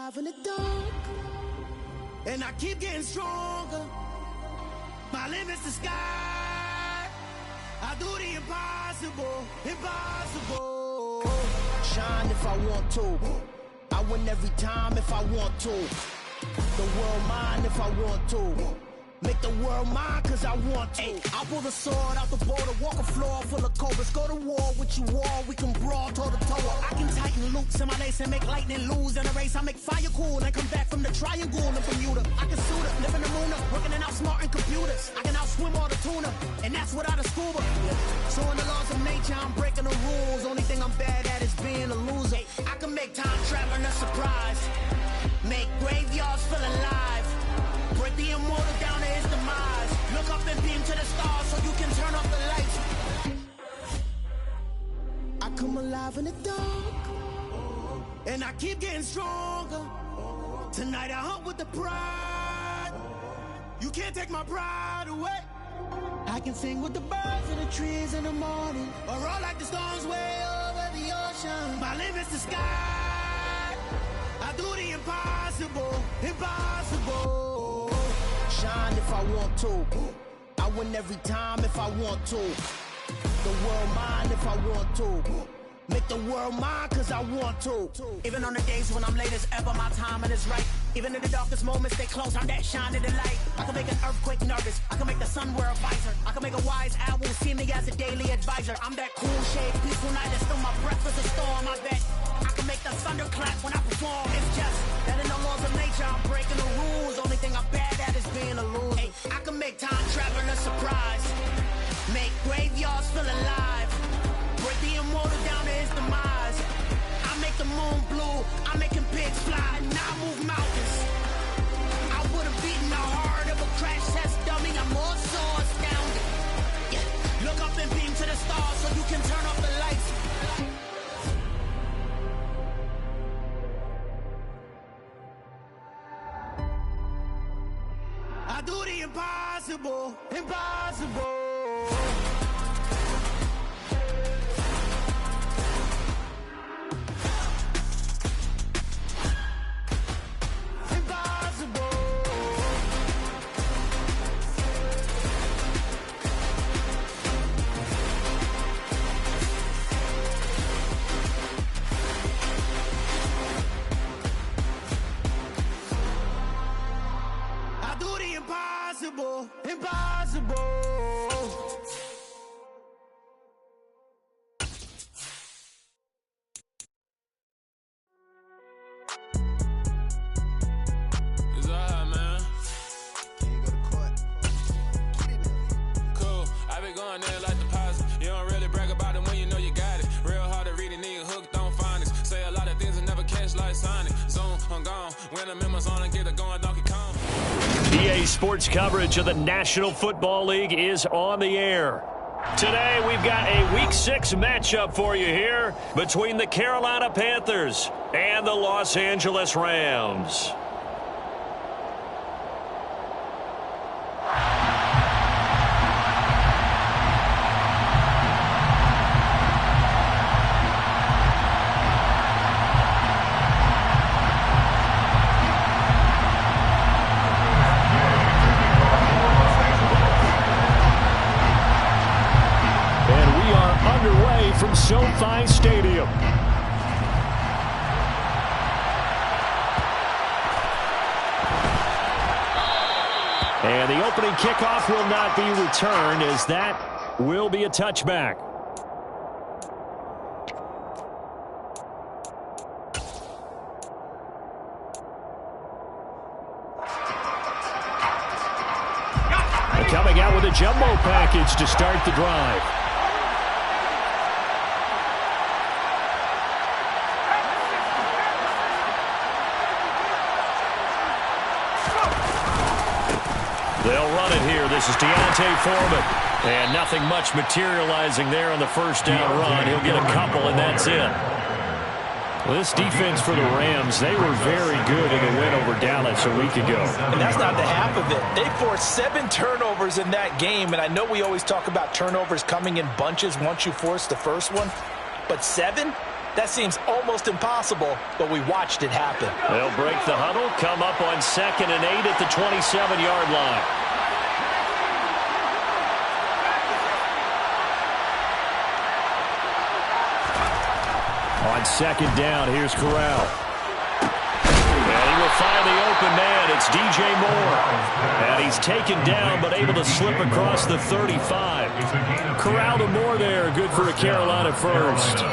alive in the dark, and I keep getting stronger. My limit's the sky. I do the impossible, impossible. Shine if I want to. I win every time if I want to. The world mine if I want to. Make the world mine cause I want to. Ay, I'll pull the sword out the border, walk a floor full of cobras. Go to war with you all, we can brawl toe to toe. I can tighten loops in my lace and make lightning lose in a race. I make fire cool and come back from the triangle in Bermuda. I can suit up, live in the moon up, working and outsmarting computers. I can outswim all the tuna, and that's without a scuba. So in the laws of nature, I'm breaking the rules. Only thing I'm bad at is being a loser. Ay, I can make time traveling a surprise. Make graveyards feel alive. Break the immortal down to his demise. Look up and beam to the stars so you can turn off the lights. I come alive in the dark, and I keep getting stronger. Tonight I hunt with the pride. You can't take my pride away. I can sing with the birds and the trees in the morning, or roll like the storms way over the ocean. My limit's the sky. I do the impossible, impossible. Shine if I want to. I win every time if I want to. The world mine if I want to. Make the world mine cause I want to. Even on the days when I'm late as ever, my timing is right. Even in the darkest moments, stay close, I'm that shining the light. I can make an earthquake nervous, I can make the sun wear a visor. I can make a wise owl see me as a daily advisor. I'm that cool shade, peaceful night, and still my breath is a storm, I bet. I can make the thunder clap when I perform. It's just that in the laws of nature, I'm breaking the rules. Only thing I'm bad at is being a loser. Hey, I can make time traveling a surprise. Make graveyards feel alive. Break the immortal down to his demise. I make the moon blue, I'm making pigs fly, and I move mountains. I would've beaten the heart of a crash test dummy. I'm more so astounded. Yeah. Look up and beam to the stars so you can turn off the lights. I do the impossible, impossible. Impossible, impossible. It's alright, man. Can you go to court? Cool. I be going there like deposit. You don't really brag about it when you know you got it. Real hard to read a nigga hooked on phonics. Say a lot of things and never catch like Sonic. Zone, I'm gone. When I'm in my zone, I get it going, Donkey Kong. EA Sports coverage of the National Football League is on the air. Today, we've got a Week 6 matchup for you here between the Carolina Panthers and the Los Angeles Rams. From SoFi Stadium. And the opening kickoff will not be returned, as that will be a touchback. And coming out with a jumbo package to start the drive. They'll run it here. This is Deontay Foreman. And nothing much materializing there on the first down run. He'll get a couple, and that's it. Well, this defense for the Rams, they were very good in the win over Dallas a week ago. And that's not the half of it. They forced 7 turnovers in that game, and I know we always talk about turnovers coming in bunches once you force the first one, but 7? That seems almost impossible, but we watched it happen. They'll break the huddle, come up on 2nd and 8 at the 27-yard line. On 2nd down, here's Corral. And he will find the open man. It's DJ Moore. And he's taken down, but able to slip across the 35. Corral to Moore there. Good for a Carolina first.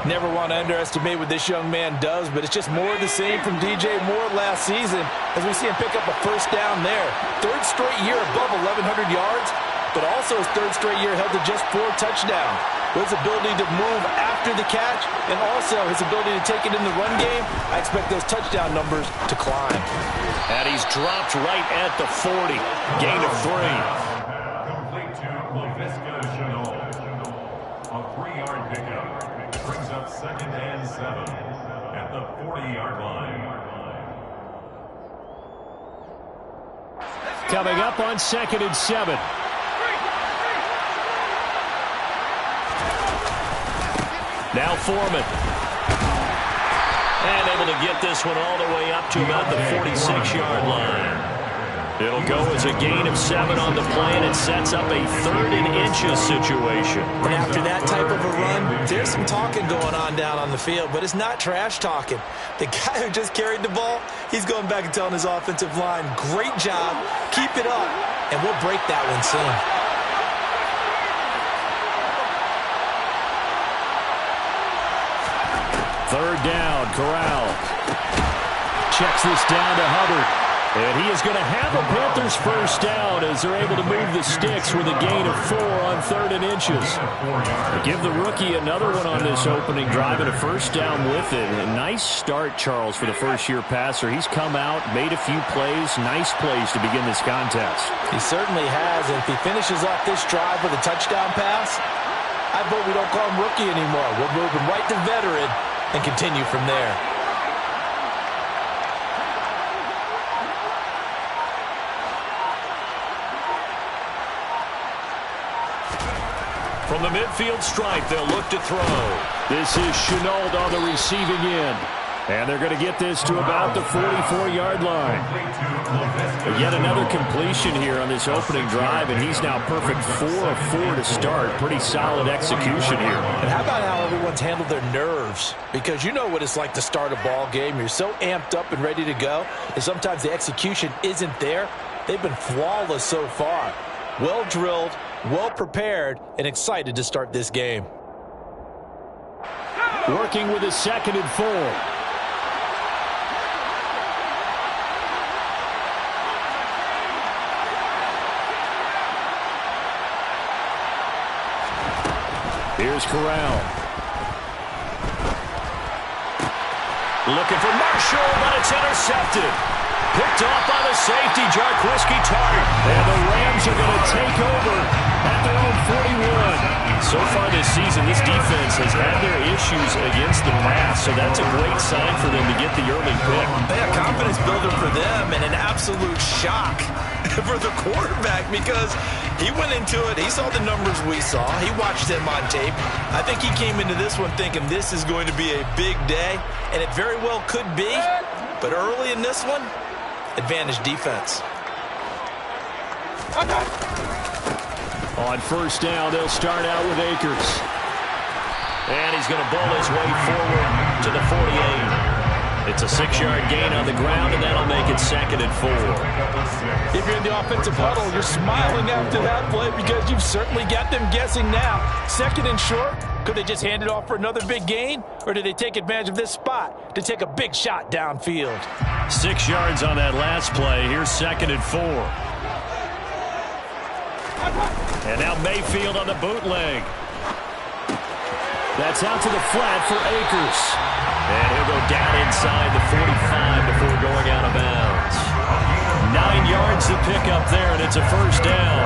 Never want to underestimate what this young man does, but it's just more of the same from DJ Moore last season as we see him pick up a first down there. 3rd straight year above 1,100 yards, but also his 3rd straight year held to just 4 touchdowns. With his ability to move after the catch and also his ability to take it in the run game, I expect those touchdown numbers to climb. And he's dropped right at the 40. Gain of 3. Complete to Laviska Shenault. A 3-yard pickup brings up 2nd and 7 at the 40-yard line. Coming up on 2nd and 7. Now Foreman. And able to get this one all the way up to about the 46-yard line. It'll go as a gain of 7 on the play, and it sets up a 3rd and inches situation. And after that type of a run, there's some talking going on down on the field, but it's not trash talking. The guy who just carried the ball, he's going back and telling his offensive line, great job, keep it up, and we'll break that one soon. 3rd down, Corral. Checks this down to Hubbard. And he is going to have a Panthers first down as they're able to move the sticks with a gain of 4 on 3rd and inches. Give the rookie another one on this opening drive and a first down with it. A nice start, Charles, for the first-year passer. He's come out, made a few plays, nice plays to begin this contest. He certainly has, and if he finishes off this drive with a touchdown pass, I vote we don't call him rookie anymore. We'll move him right to veteran and continue from there. From the midfield stripe, they'll look to throw. This is Shenault on the receiving end. And they're going to get this to about the 44-yard line. Yet another completion here on this opening drive, and he's now perfect 4 of 4 to start. Pretty solid execution here. And how about how everyone's handled their nerves? Because you know what it's like to start a ball game. You're so amped up and ready to go, and sometimes the execution isn't there. They've been flawless so far. Well drilled, well prepared, and excited to start this game. Working with a 2nd and 4. Here's Corral. Looking for Marshall, but it's intercepted. Picked off by the safety, Jarquiski Tart. And the Rams are going to take over at their own 41. So far this season, this defense has had their issues against the pass, so that's a great sign for them to get the early pick. Yeah, confidence builder for them and an absolute shock for the quarterback because he went into it. He saw the numbers we saw. He watched them on tape. I think he came into this one thinking this is going to be a big day, and it very well could be. But early in this one, advantage defense. On first down, they'll start out with Akers. And he's going to bowl his way forward to the 48. It's a 6-yard gain on the ground, and that'll make it 2nd and 4. If you're in the offensive huddle, you're smiling after that play because you've certainly got them guessing now. 2nd and short, could they just hand it off for another big gain? Or did they take advantage of this spot to take a big shot downfield? 6 yards on that last play. Here's 2nd and 4. And now Mayfield on the bootleg. That's out to the flat for Akers. And he'll go down inside the 45 before going out of bounds. 9 yards to pick up there, and it's a first down.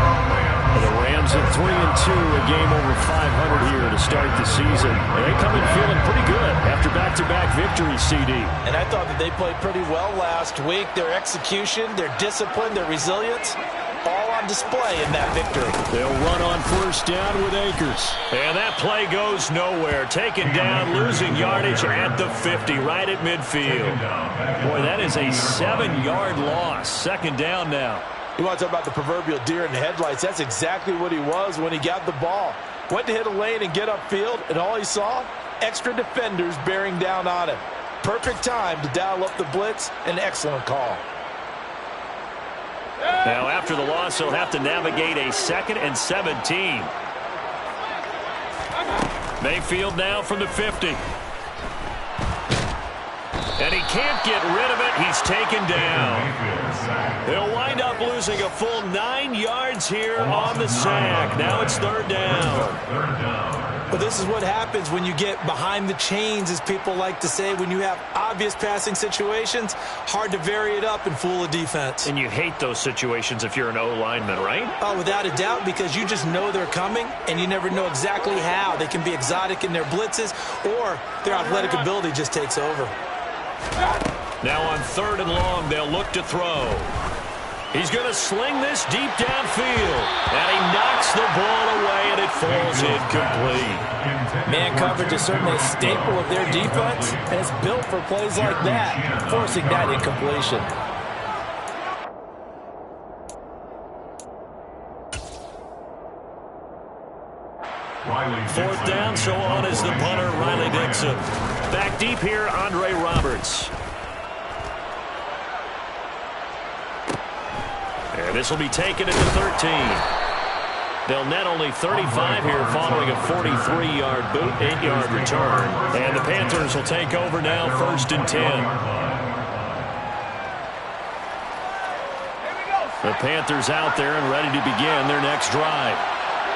The Rams at 3-2, a game over 500 here to start the season. And they come in feeling pretty good after back-to-back victories, CD. And I thought that they played pretty well last week. Their execution, their discipline, their resilience, all on on display in that victory. They'll run on first down with Akers. And that play goes nowhere. Taken down, losing yardage at the 50, right at midfield. Boy, that is a 7-yard loss. Second down now. You want to talk about the proverbial deer in the headlights? That's exactly what he was when he got the ball. Went to hit a lane and get upfield, and all he saw? Extra defenders bearing down on him. Perfect time to dial up the blitz. An excellent call. Now, after the loss, he'll have to navigate a 2nd and 17. Mayfield now from the 50. And he can't get rid of it. He's taken down. They'll wind up losing a full 9 yards here on the sack. Now it's 3rd down. But this is what happens when you get behind the chains, as people like to say. When you have obvious passing situations, hard to vary it up and fool a defense. And you hate those situations if you're an O-lineman, right? Oh, without a doubt, because you just know they're coming, and you never know exactly how. They can be exotic in their blitzes, or their athletic ability just takes over. Now on 3rd and long, they'll look to throw. He's going to sling this deep downfield. And he knocks the ball away, and it falls incomplete. Man coverage is certainly a staple of their defense, and it's built for plays like that, forcing that incompletion. Fourth down, so on is the punter, Riley Dixon. Back deep here, Andre Roberts. And this will be taken at the 13. They'll net only 35 here following a 43-yard boot, 8-yard return. And the Panthers will take over now, 1st and 10. The Panthers out there and ready to begin their next drive.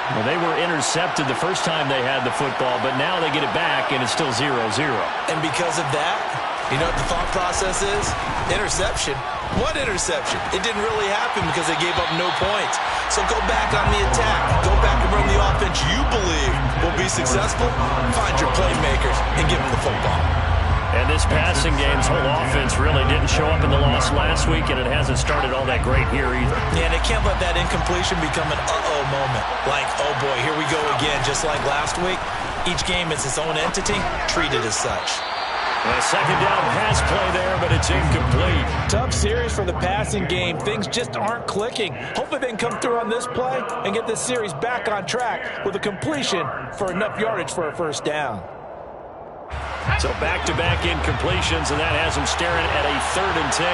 Well, they were intercepted the first time they had the football, but now they get it back, and it's still 0-0. And because of that, you know what the thought process is? Interception. What interception? It didn't really happen because they gave up no points. So go back on the attack. Go back and run the offense you believe will be successful. Find your playmakers and give them the football. And this passing game's whole offense really didn't show up in the loss last week, and it hasn't started all that great here either. Yeah, they can't let that incompletion become an uh-oh moment. Like, oh boy, here we go again, just like last week. Each game is its own entity, treated as such. A second down pass play there, but it's incomplete. Tough series for the passing game. Things just aren't clicking. Hopefully they can come through on this play and get this series back on track with a completion for enough yardage for a 1st down. So back-to-back incompletions, and that has them staring at a 3rd and 10.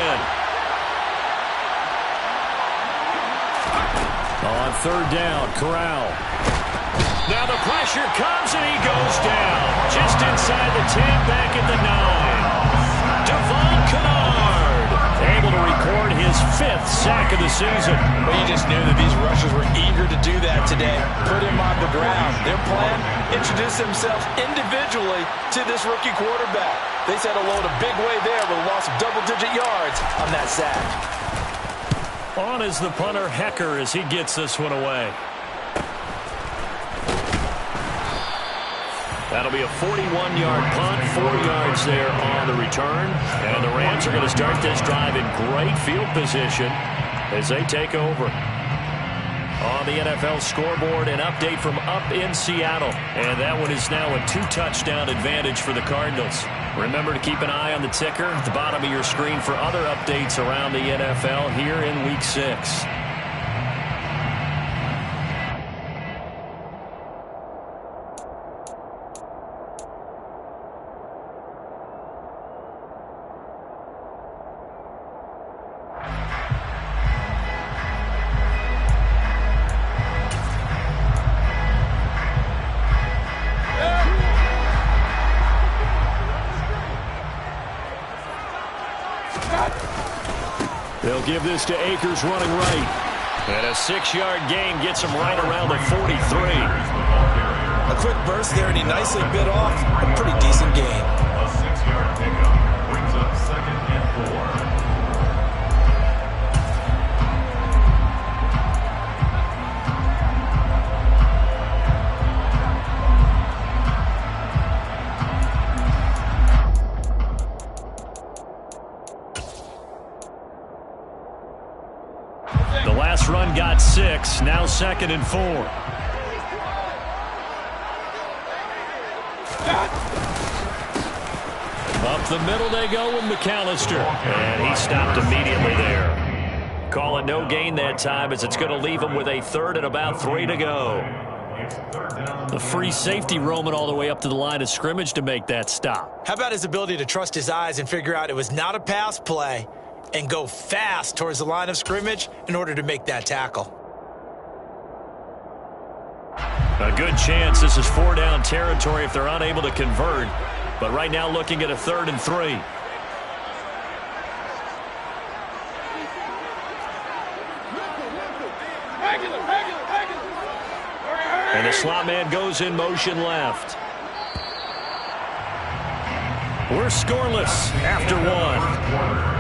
On 3rd down, Corral. Now the pressure comes, and he goes down. Just inside the 10, back at the 9. Devon Kennard, able to record his 5th sack of the season. Well, you just knew that these rushers were eager to do that today. Put him on the ground. Their plan, introduce themselves individually to this rookie quarterback. They set a load a big way there with a loss of double-digit yards on that sack. On is the punter, Hecker, as he gets this one away. That'll be a 41-yard punt, 4 yards there on the return. And the Rams are going to start this drive in great field position as they take over. On the NFL scoreboard, an update from up in Seattle. And that one is now a 2-touchdown advantage for the Cardinals. Remember to keep an eye on the ticker at the bottom of your screen for other updates around the NFL here in Week 6. They'll give this to Akers running right. And a 6-yard gain gets him right around the 43. A quick burst there, and he nicely bit off a pretty decent gain. A 6-yard pickup brings up 2nd and 4. This run got 6. Now 2nd and 4. Up the middle they go with McAllister. And he stopped immediately there. Call it no gain that time as it's going to leave him with a 3rd and about 3 to go. The free safety roaming all the way up to the line of scrimmage to make that stop. How about his ability to trust his eyes and figure out it was not a pass play and go fast towards the line of scrimmage in order to make that tackle. A good chance this is 4 down territory if they're unable to convert. But right now looking at a 3rd and 3. And the slot man goes in motion left. We're scoreless after 1.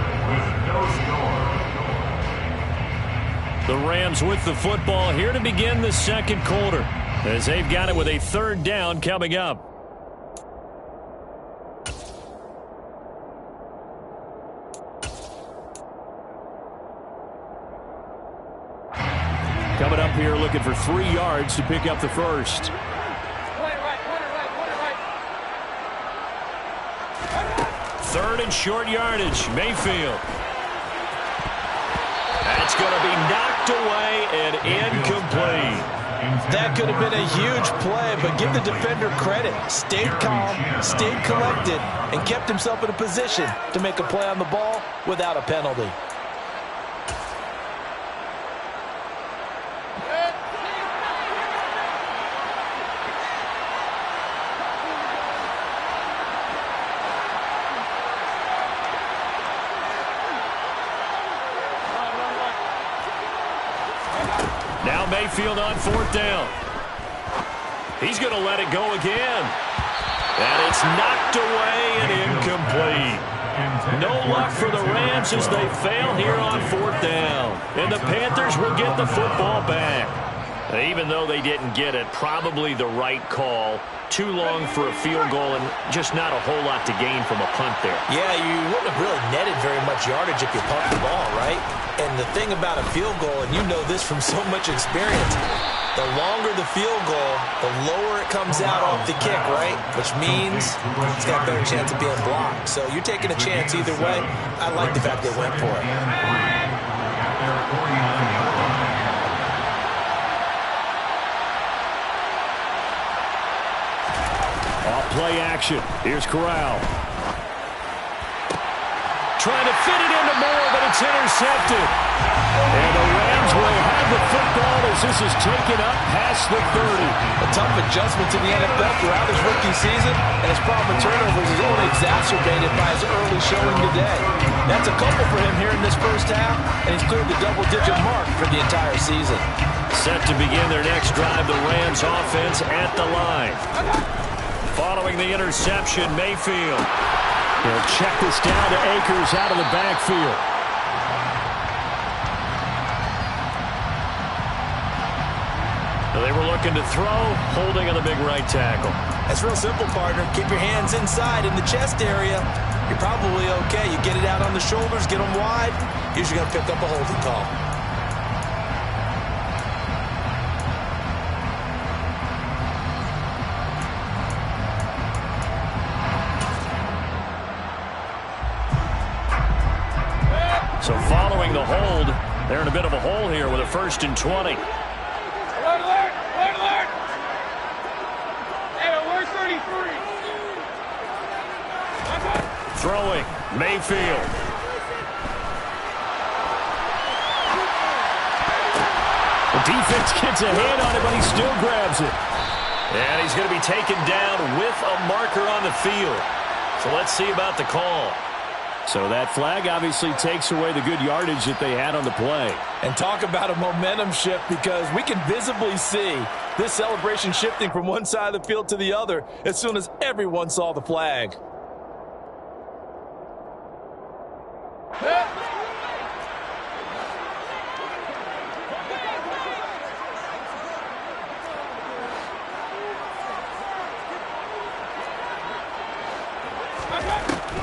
The Rams with the football here to begin the 2nd quarter as they've got it with a 3rd down coming up. Coming up here looking for 3 yards to pick up the first. Third and short yardage. Mayfield. That's going to be knocked away and incomplete. That could have been a huge play, but give the defender credit. Stayed calm, stayed collected, and kept himself in a position to make a play on the ball without a penalty. Now Mayfield on 4th down. He's going to let it go again. And it's knocked away and incomplete. No luck for the Rams as they fail here on 4th down. And the Panthers will get the football back. Even though they didn't get it, probably the right call. Too long for a field goal and just not a whole lot to gain from a punt there. Yeah, you wouldn't have really netted very much yardage if you pumped the ball, right? And the thing about a field goal, and you know this from so much experience, the longer the field goal, the lower it comes out off the kick, right? Which means it's got a better chance of being blocked. So you're taking a chance either way. I like the fact they went for it. Play action. Here's Corral. Trying to fit it into Moore, but it's intercepted. And the Rams will have the football as this is taken up past the 30. A tough adjustment to the NFL throughout his rookie season, and his problem with turnovers is only exacerbated by his early showing today. That's a couple for him here in this first half, and he's cleared the double-digit mark for the entire season. Set to begin their next drive, the Rams offense at the line. Following the interception, Mayfield. He'll check this down to Akers out of the backfield. They were looking to throw, holding on the big right tackle. That's real simple, partner. Keep your hands inside in the chest area. You're probably okay. You get it out on the shoulders, get them wide. Usually going to pick up a holding call. So following the hold, they're in a bit of a hole here with a 1st and 20. Alert, alert, alert, alert. Hey, alert 33. Throwing, Mayfield. The defense gets a hand on it, but he still grabs it. And he's going to be taken down with a marker on the field. So let's see about the call. So that flag obviously takes away the good yardage that they had on the play. And talk about a momentum shift, because we can visibly see this celebration shifting from one side of the field to the other as soon as everyone saw the flag.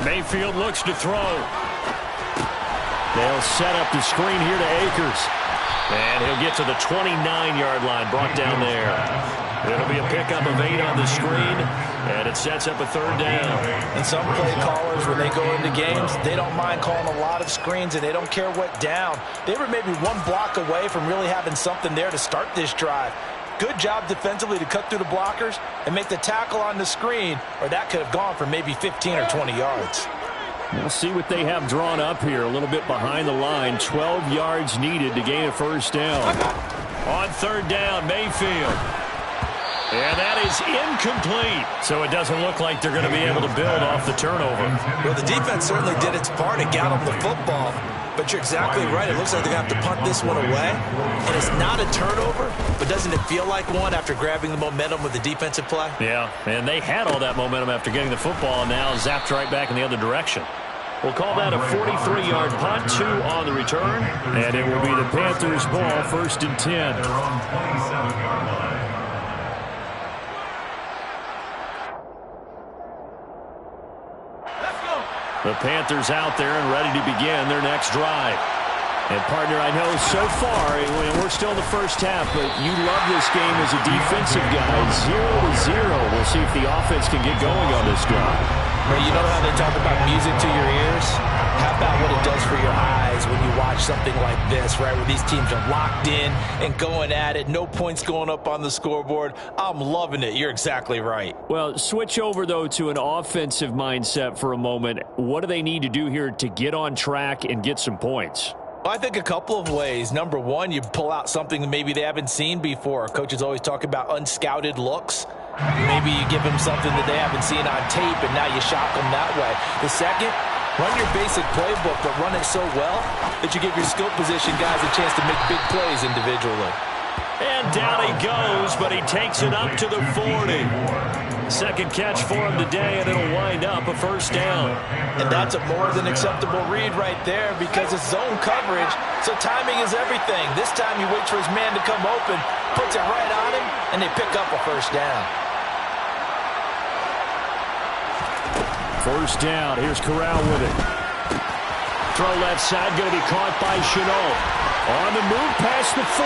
Mayfield looks to throw. They'll set up the screen here to Akers. And he'll get to the 29-yard line, brought down there. It'll be a pickup of 8 on the screen, and it sets up a 3rd down. And some play callers, when they go into games, they don't mind calling a lot of screens, and they don't care what down. They were maybe one block away from really having something there to start this drive. Good job defensively to cut through the blockers and make the tackle on the screen, or that could have gone for maybe 15 or 20 yards. We'll see what they have drawn up here. A little bit behind the line. 12 yards needed to gain a 1st down. On 3rd down, Mayfield. And that is incomplete. So it doesn't look like they're going to be able to build off the turnover. Well, the defense certainly did its part. It got them the football. But you're exactly right. It looks like they're going to have to punt this one away. And it's not a turnover, but doesn't it feel like one after grabbing the momentum with the defensive play? Yeah, and they had all that momentum after getting the football, and now zapped right back in the other direction. We'll call that a 43-yard punt, 2 on the return, and it will be the Panthers' ball, 1st and 10. They're on 27-yard line. The Panthers out there and ready to begin their next drive. And, partner, I know so far, we're still in the first half, but you love this game as a defensive guy. 0-0. We'll see if the offense can get going on this drive. Well, you know how they talk about music to your ears? How about what it does for your eyes when you watch something like this, right, where these teams are locked in and going at it, no points going up on the scoreboard? I'm loving it. You're exactly right. Well, switch over, though, to an offensive mindset for a moment. What do they need to do here to get on track and get some points? I think a couple of ways. Number one, you pull out something that maybe they haven't seen before. Coaches always talk about unscouted looks. Maybe you give them something that they haven't seen on tape, and now you shock them that way. The second, run your basic playbook, but run it so well that you give your skill position guys a chance to make big plays individually. And down he goes, but he takes it up to the 40. Second catch for him today, and it'll wind up a 1st down. And that's a more than acceptable read right there because it's zone coverage, so timing is everything. This time he waits for his man to come open, puts it right on him, and they pick up a 1st down. 1st down. Here's Corral with it. Throw left side, going to be caught by Chenault. On the move past the 40.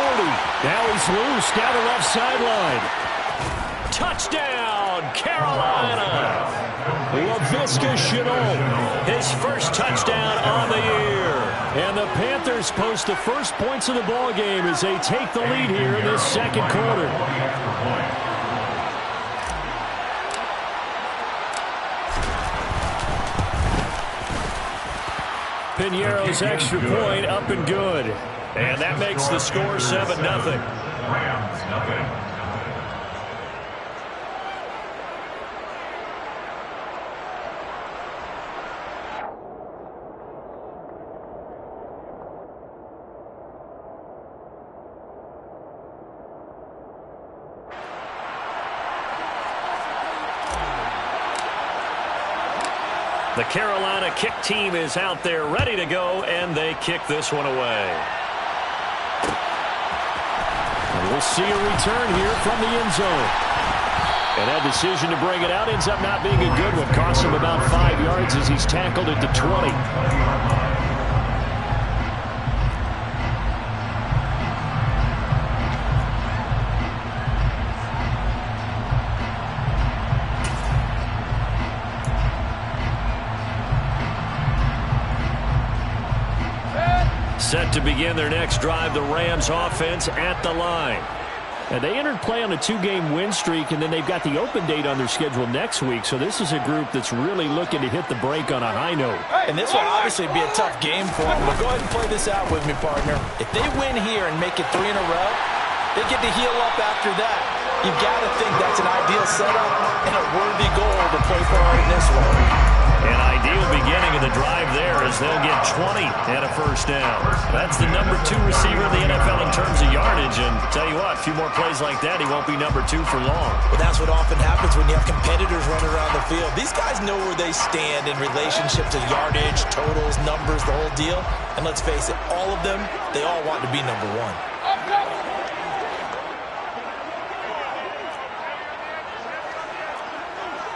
Now he's loose down the left sideline. Touchdown, Carolina. Laviska Chenault, his first touchdown on the year. And the Panthers post the first points of the ball game as they take the lead here in this 2nd quarter. Piñeiro's extra point up and good. And that makes the score 7-0. Rams, nothing. The Carolina kick team is out there ready to go, and they kick this one away. And we'll see a return here from the end zone. And that decision to bring it out ends up not being a good one. Costs him about 5 yards as he's tackled at the 20. Set to begin their next drive, the Rams offense at the line. And they entered play on a 2-game win streak, and then they've got the open date on their schedule next week. So this is a group that's really looking to hit the break on a high note. And this will obviously be a tough game for them. But go ahead and play this out with me, partner. If they win here and make it 3 in a row, they get to heal up after that. You've got to think that's an ideal setup and a worthy goal to play for in this one. An ideal beginning of the drive there as they'll get 20 and a 1st down. That's the number 2 receiver in the NFL in terms of yardage. And tell you what, a few more plays like that, he won't be number 2 for long. But that's what often happens when you have competitors running around the field. These guys know where they stand in relationship to yardage, totals, numbers, the whole deal. And let's face it, all of them, they all want to be number 1.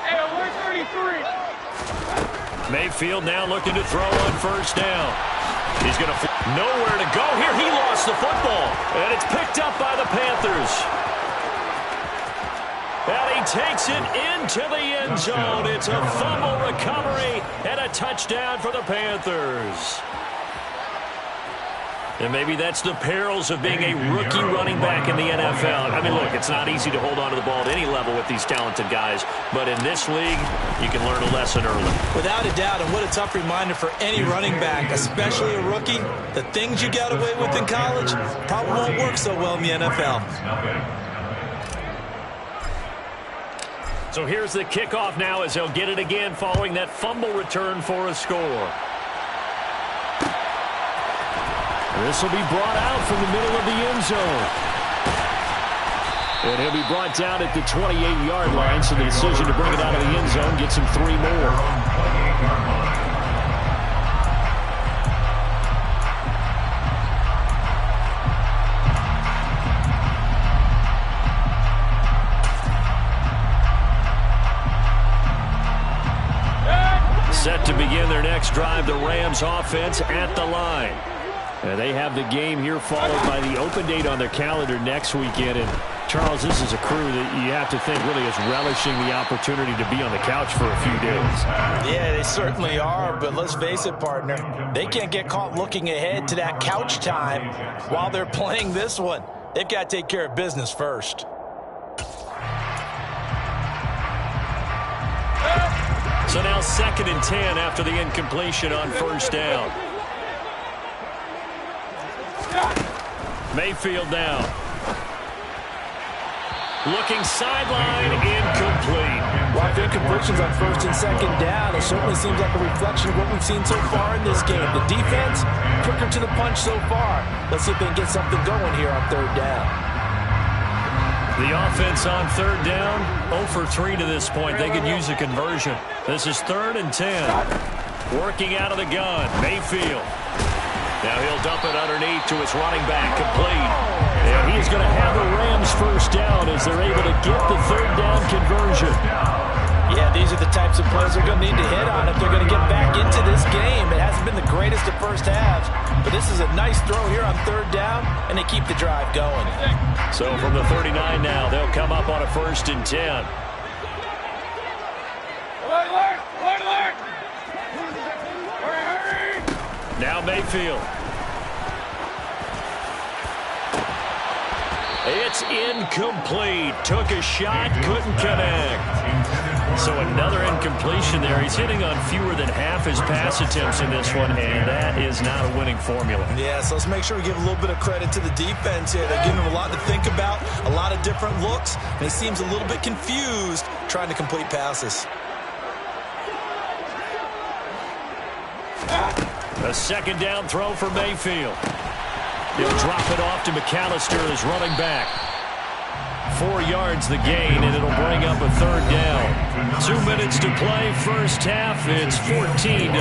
Hey, 133. Mayfield now looking to throw on 1st down. He's going to Nowhere to go here. He lost the football. And it's picked up by the Panthers. And he takes it into the end zone. It's a fumble recovery and a touchdown for the Panthers. And maybe that's the perils of being a rookie running back in the NFL. I mean, look, it's not easy to hold on to the ball at any level with these talented guys. But in this league, you can learn a lesson early. Without a doubt, and what a tough reminder for any running back, especially a rookie. The things you got away with in college probably won't work so well in the NFL. So here's the kickoff now as they'll get it again following that fumble return for a score. This will be brought out from the middle of the end zone. And he'll be brought down at the 28-yard line, so the decision to bring it out of the end zone gets him 3 more. Set to begin their next drive, the Rams offense at the line. And they have the game here followed by the open date on their calendar next weekend. And, Charles, this is a crew that you have to think really is relishing the opportunity to be on the couch for a few days. Yeah, they certainly are, but let's face it, partner. They can't get caught looking ahead to that couch time while they're playing this one. They've got to take care of business first. So now 2nd and 10 after the incompletion on first down. Mayfield now. Looking sideline, incomplete. While the incompletions on 1st and 2nd down, it certainly seems like a reflection of what we've seen so far in this game. The defense, quicker to the punch so far. Let's see if they can get something going here on 3rd down. The offense on 3rd down, 0 for 3 to this point. They could use a conversion. This is 3rd and 10. Working out of the gun, Mayfield. Now he'll dump it underneath to his running back, complete. And he's going to have the Rams first down as they're able to get the 3rd down conversion. Yeah, these are the types of plays they're going to need to hit on if they're going to get back into this game. It hasn't been the greatest of first halves, but this is a nice throw here on 3rd down, and they keep the drive going. So from the 39 now, they'll come up on a 1st and 10. Now Mayfield. It's incomplete. Took a shot, couldn't connect. So another incompletion there. He's hitting on fewer than half his pass attempts in this one, and that is not a winning formula. Yeah, so let's make sure we give a little bit of credit to the defense here. They're giving him a lot to think about, a lot of different looks, and he seems a little bit confused trying to complete passes. A 2nd down throw for Mayfield. He'll drop it off to McAllister as running back. 4 yards the gain, and it'll bring up a 3rd down. 2 minutes to play, first half. It's 14-0.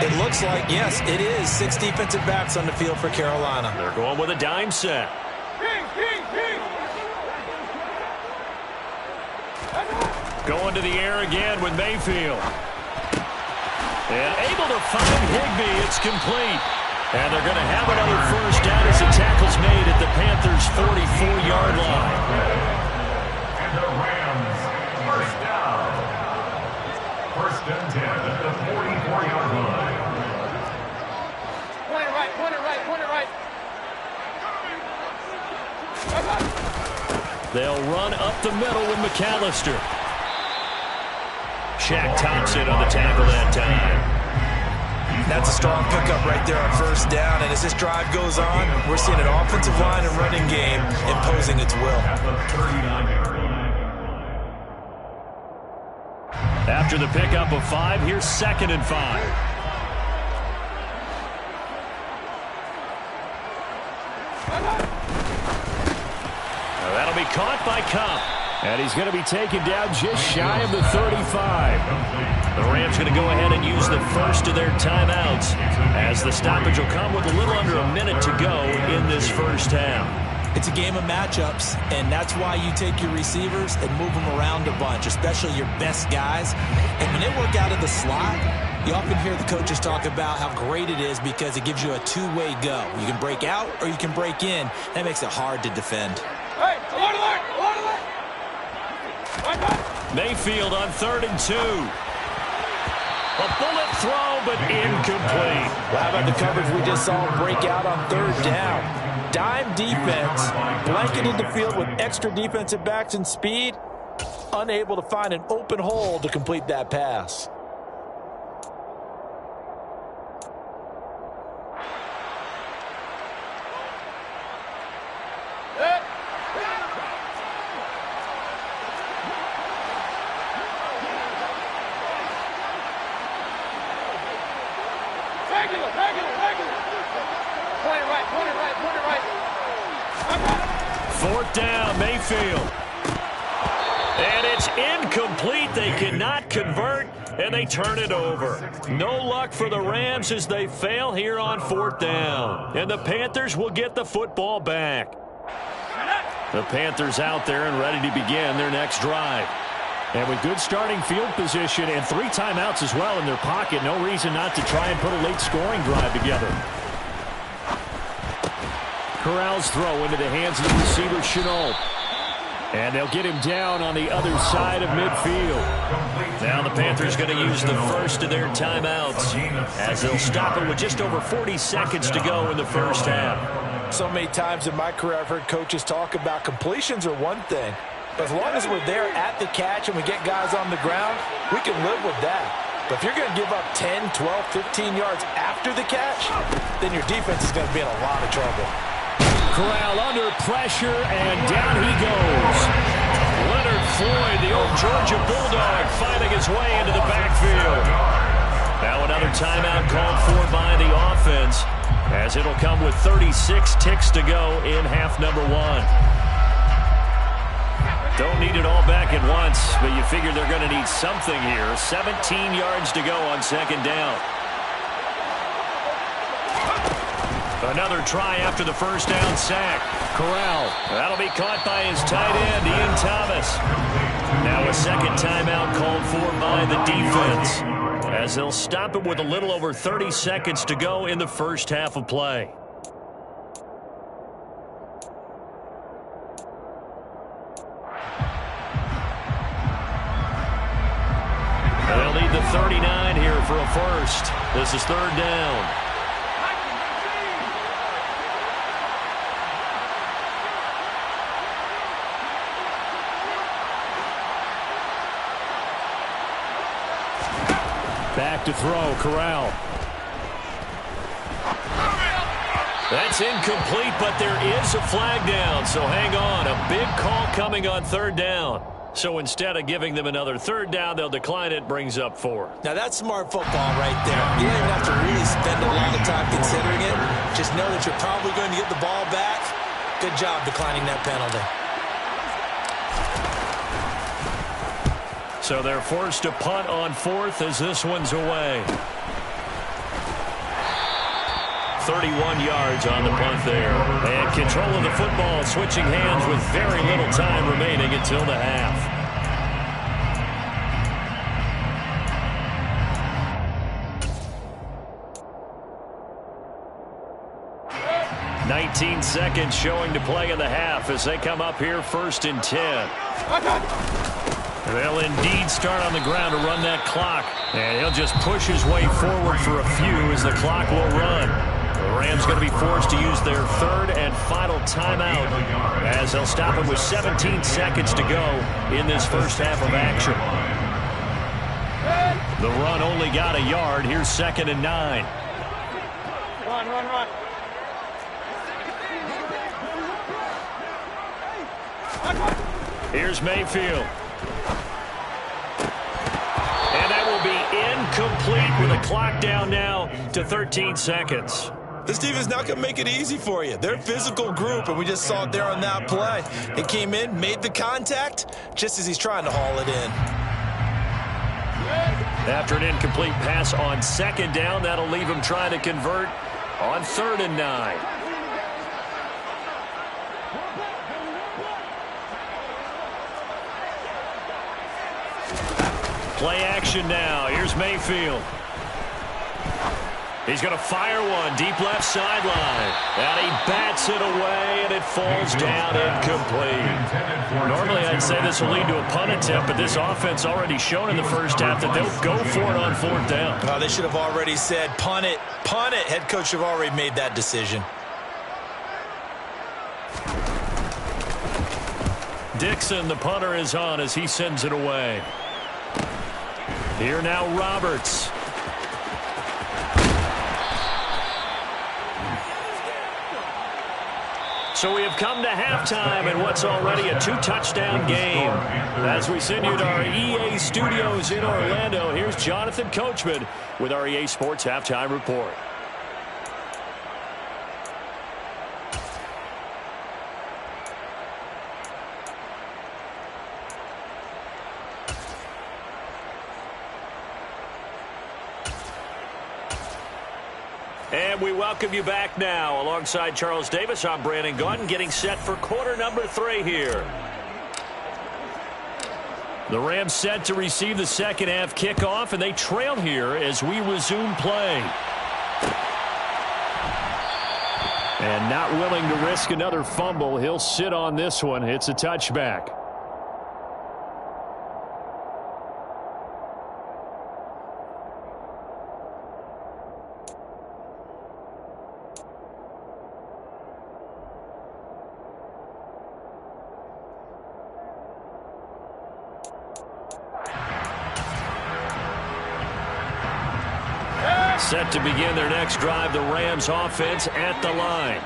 It looks like, yes, it is 6 defensive backs on the field for Carolina. They're going with a dime set. Going to the air again with Mayfield. And able to find Higbee. It's complete. And they're going to have another first down as the tackle's made at the Panthers' 44-yard line. And the Rams, first down. 1st and 10 at the 44-yard line. Point it right. They'll run up the middle with McAllister. Shaq Thompson on the tackle that time. That's a strong pickup right there on 1st down, and as this drive goes on, we're seeing an offensive line and running game imposing its will. After the pickup of 5, here's 2nd and 5. That'll be caught by Cup. And he's going to be taken down just shy of the 35. The Rams going to go ahead and use the first of their timeouts as the stoppage will come with a little under a minute to go in this first half. It's a game of matchups, and that's why you take your receivers and move them around a bunch, especially your best guys. And when they work out of the slot, you often hear the coaches talk about how great it is because it gives you a two-way go. You can break out or you can break in. That makes it hard to defend. Hey, alert! Mayfield on 3rd and 2. A bullet throw, but incomplete. Well, how about the coverage we just saw break out on 3rd down? Dime defense, blanketed the field with extra defensive backs and speed, unable to find an open hole to complete that pass. Fourth down, Mayfield. And it's incomplete. They cannot convert, and they turn it over. No luck for the Rams as they fail here on 4th down. And the Panthers will get the football back. The Panthers out there and ready to begin their next drive. And with good starting field position and 3 timeouts as well in their pocket, no reason not to try and put a late scoring drive together. Corral's throw into the hands of the receiver, Chenault. And they'll get him down on the other side of midfield. Now the Panthers going to use the first of their timeouts as they'll stop it with just over 40 seconds to go in the first half. So many times in my career I've heard coaches talk about completions are one thing. But as long as we're there at the catch and we get guys on the ground, we can live with that. But if you're going to give up 10, 12, 15 yards after the catch, then your defense is going to be in a lot of trouble. Corral under pressure, and down he goes. Leonard Floyd, the old Georgia Bulldog, finding his way into the backfield. Now another timeout called for by the offense, as it'll come with 36 ticks to go in half number 1. Don't need it all back at once, but you figure they're going to need something here. 17 yards to go on 2nd down. Another try after the first down sack. Corral. That'll be caught by his tight end, Ian Thomas. Now a second timeout called for by the defense, as they'll stop it with a little over 30 seconds to go in the first half of play. They'll need the 39 here for a first. This is 3rd down. Back to throw, Corral. That's incomplete, but there is a flag down, so hang on. A big call coming on 3rd down. So instead of giving them another 3rd down, they'll decline it, brings up 4. Now that's smart football right there. You don't even have to really spend a lot of time considering it. Just know that you're probably going to get the ball back. Good job declining that penalty. So they're forced to punt on 4th as this one's away. 31 yards on the punt there. And control of the football switching hands with very little time remaining until the half. "19 seconds showing to play in the half as they come up here 1st and 10. They'll indeed start on the ground to run that clock. And he'll just push his way forward for a few as the clock will run. The Rams going to be forced to use their 3rd and final timeout as they'll stop it with 17 seconds to go in this first half of action. The run only got a yard. Here's 2nd and 9. Run. Here's Mayfield. And that will be incomplete with a clock down now to 13 seconds. This defense is not going to make it easy for you. They're a physical group, and we just saw it there on that play. It came in, made the contact, just as he's trying to haul it in. After an incomplete pass on second down, that'll leave him trying to convert on 3rd and 9. Play action now. Here's Mayfield. He's going to fire one deep left sideline. And he bats it away, and it falls down incomplete. Normally, I'd say this will lead to a punt attempt, but this offense already shown in the first half that they'll go for it on 4th down. They should have already said, punt it, punt it. Head coach should have already made that decision. Dixon, the punter, is on as he sends it away. Here now, Roberts. So we have come to halftime in what's already a 2-touchdown game. As we send you to our EA studios in Orlando, here's Jonathan Coachman with our EA Sports Halftime Report. And we welcome you back now. Alongside Charles Davis, I'm Brandon Gaudin, getting set for quarter number 3 here. The Rams set to receive the second half kickoff, and they trail here as we resume play. And not willing to risk another fumble, he'll sit on this one. It's a touchback. Set to begin their next drive, the Rams offense at the line.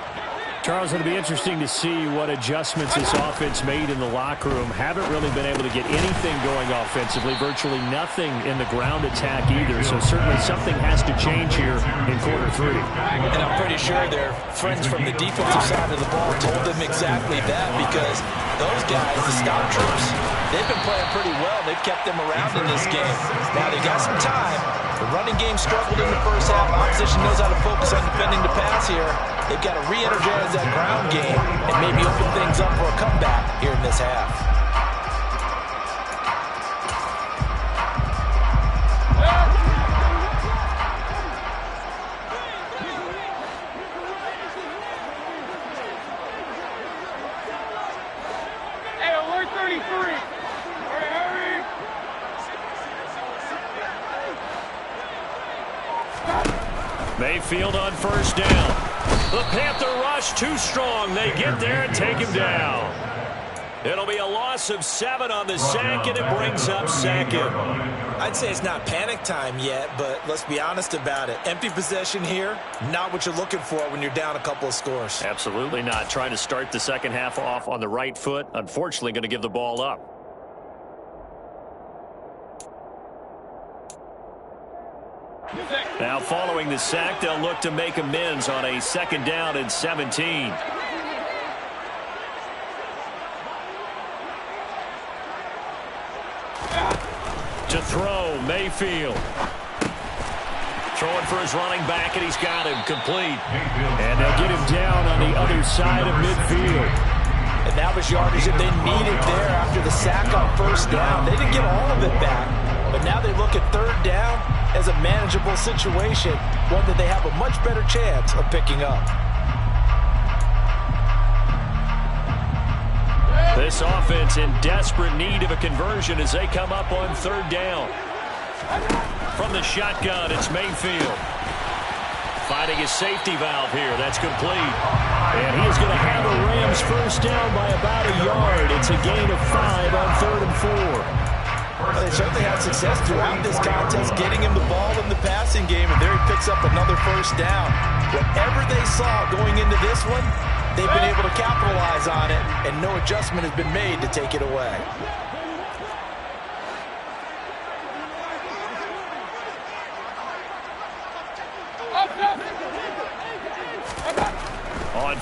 Charles, it'll be interesting to see what adjustments this offense made in the locker room. Haven't really been able to get anything going offensively, virtually nothing in the ground attack either. So certainly something has to change here in quarter 3. And I'm pretty sure their friends from the defensive side of the ball told them exactly that, because those guys, the stop troops, they've been playing pretty well. They've kept them around in this game. Now they got some time. The running game struggled in the first half. Opposition knows how to focus on defending the pass here. They've got to re-energize that ground game and maybe open things up for a comeback here in this half. Hey, alert 33. Hurry. Mayfield on first down. The Panther rush too strong. They get there and take him down. It'll be a loss of 7 on the sack, and it brings up 2nd. I'd say it's not panic time yet, but let's be honest about it. Empty possession here, not what you're looking for when you're down a couple of scores. Absolutely not. Trying to start the second half off on the right foot. Unfortunately, going to give the ball up. Now following the sack, they'll look to make amends on a 2nd down and 17. To throw, Mayfield. Throwing for his running back, and he's got him complete. And they'll get him down on the other side of midfield. And that was yardage that they needed there after the sack on first down. They didn't get all of it back, but now they look at 3rd down as a manageable situation, one that they have a much better chance of picking up. This offense in desperate need of a conversion as they come up on 3rd down. From the shotgun, it's Mayfield. Finding his safety valve here. That's complete. And he is going to have a Rams first down by about a yard. It's a gain of 5 on 3rd and 4. Well, they certainly had success throughout this contest, getting him the ball in the passing game, and there he picks up another first down. Whatever they saw going into this one, they've been able to capitalize on it, and no adjustment has been made to take it away.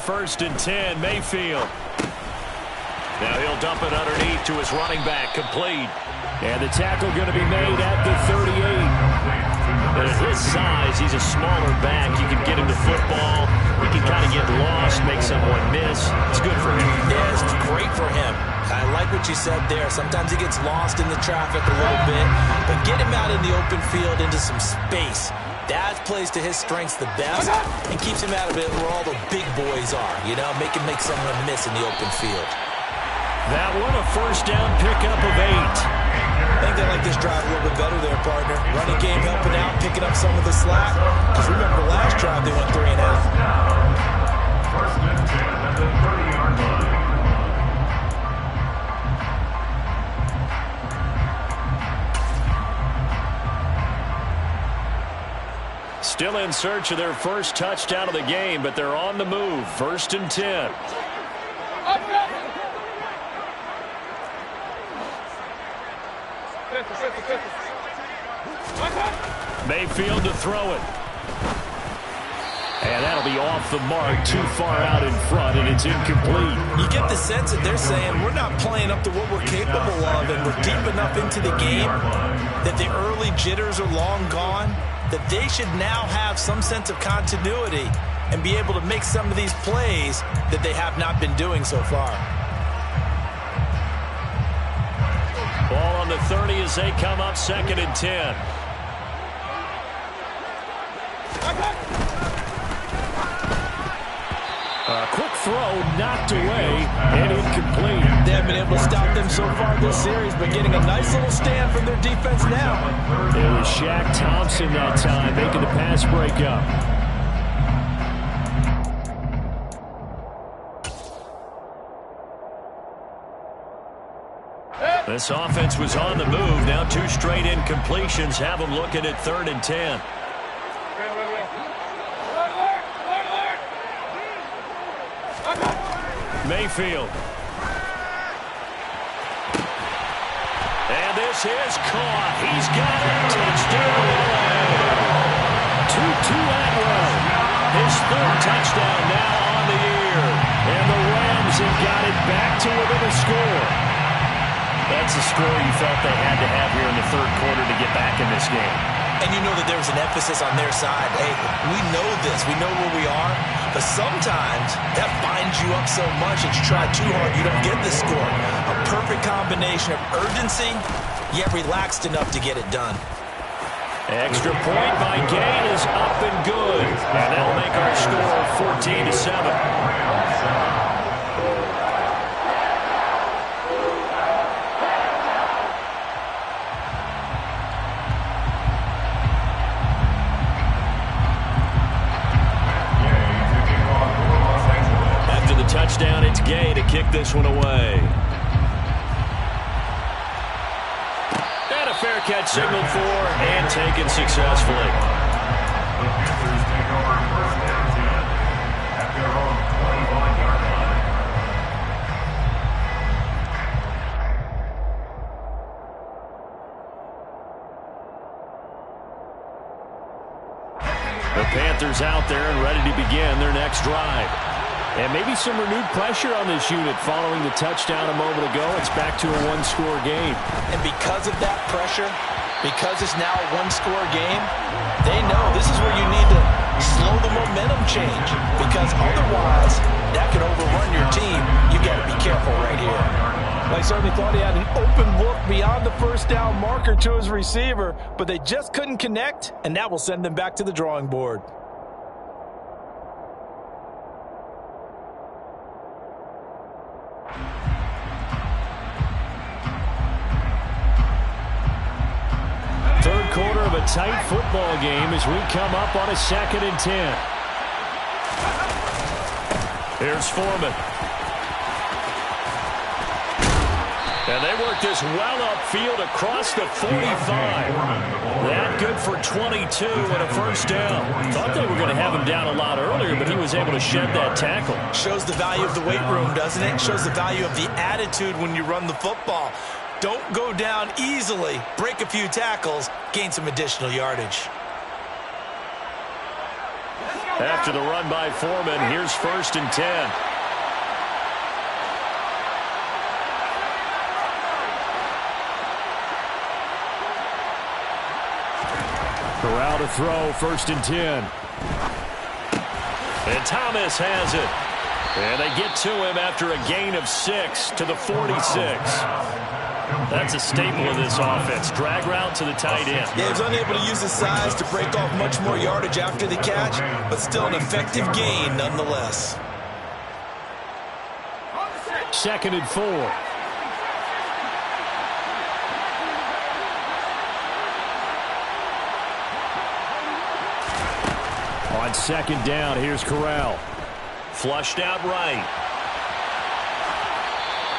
1st and 10. Mayfield. Now he'll dump it underneath to his running back. Complete. And the tackle going to be made at the 38. And at his size, he's a smaller back. You can get him to football. He can kind of get lost, make someone miss. It's good for him. Yeah, it's great for him. I like what you said there. Sometimes he gets lost in the traffic a little bit. But get him out in the open field into some space. That plays to his strengths the best and keeps him out of it where all the big boys are. You know, make him make someone miss in the open field. That one a 1st down pickup of 8. I think they like this drive a little bit better there, partner. Running game helping out, picking up some of the slack. Because remember, the last drive they went 3 and out. 1st and 10 at the 30-yard line. Still in search of their first touchdown of the game, but they're on the move. 1st and 10. Mayfield to throw it. And that'll be off the mark, too far out in front, and it's incomplete. You get the sense that they're saying we're not playing up to what we're capable of, and we're deep enough into the game that the early jitters are long gone, that they should now have some sense of continuity and be able to make some of these plays that they have not been doing so far. Ball on the 30 as they come up 2nd and 10. A quick throw knocked away and incomplete. They haven't been able to stop them so far this series, but getting a nice little stand from their defense now. It was Shaq Thompson that time making the pass breakup. This offense was on the move. Now 2 straight incompletions have them looking at 3rd and 10. Mayfield. And this is caught. He's got it. Touchdown. Tutu Atwell. His 3rd touchdown now on the year. And the Rams have got it back to within a score. That's a score you felt they had to have here in the 3rd quarter to get back in this game. And you know that there was an emphasis on their side. Hey, we know this. We know where we are. But sometimes that binds you up so much that you try too hard, you don't get the score. A perfect combination of urgency, yet relaxed enough to get it done. Extra point by Gain is up and good. And that'll make our score 14-7. Touchdown, it's Gay to kick this one away. And a fair catch signaled for and taken successfully. The Panthers take over 1st and 10 at their own 25-yard line. The Panthers out there and ready to begin their next drive. And maybe some renewed pressure on this unit following the touchdown a moment ago. It's back to a 1-score game. And because of that pressure, because it's now a 1-score game, they know this is where you need to slow the momentum change. Because otherwise, that could overrun your team. You got to be careful right here. I certainly thought he had an open look beyond the 1st down marker to his receiver, but they just couldn't connect, and that will send them back to the drawing board. Quarter of a tight football game as we come up on a 2nd and 10. Here's Foreman. And they work this well upfield across the 45. That good for 22 and a 1st down. Thought they were going to have him down a lot earlier, but he was able to shed that tackle. Shows the value of the weight room, doesn't it? Shows the value of the attitude when you run the football. Don't go down easily. Break a few tackles. Gain some additional yardage. After the run by Foreman, here's 1st and 10. Corral to throw, 1st and 10. And Thomas has it. And they get to him after a gain of 6 to the 46. That's a staple of this offense. Drag route to the tight end. Yeah, he was unable to use his size to break off much more yardage after the catch, but still an effective gain nonetheless. 2nd and 4. On 2nd down, here's Corral. Flushed out right.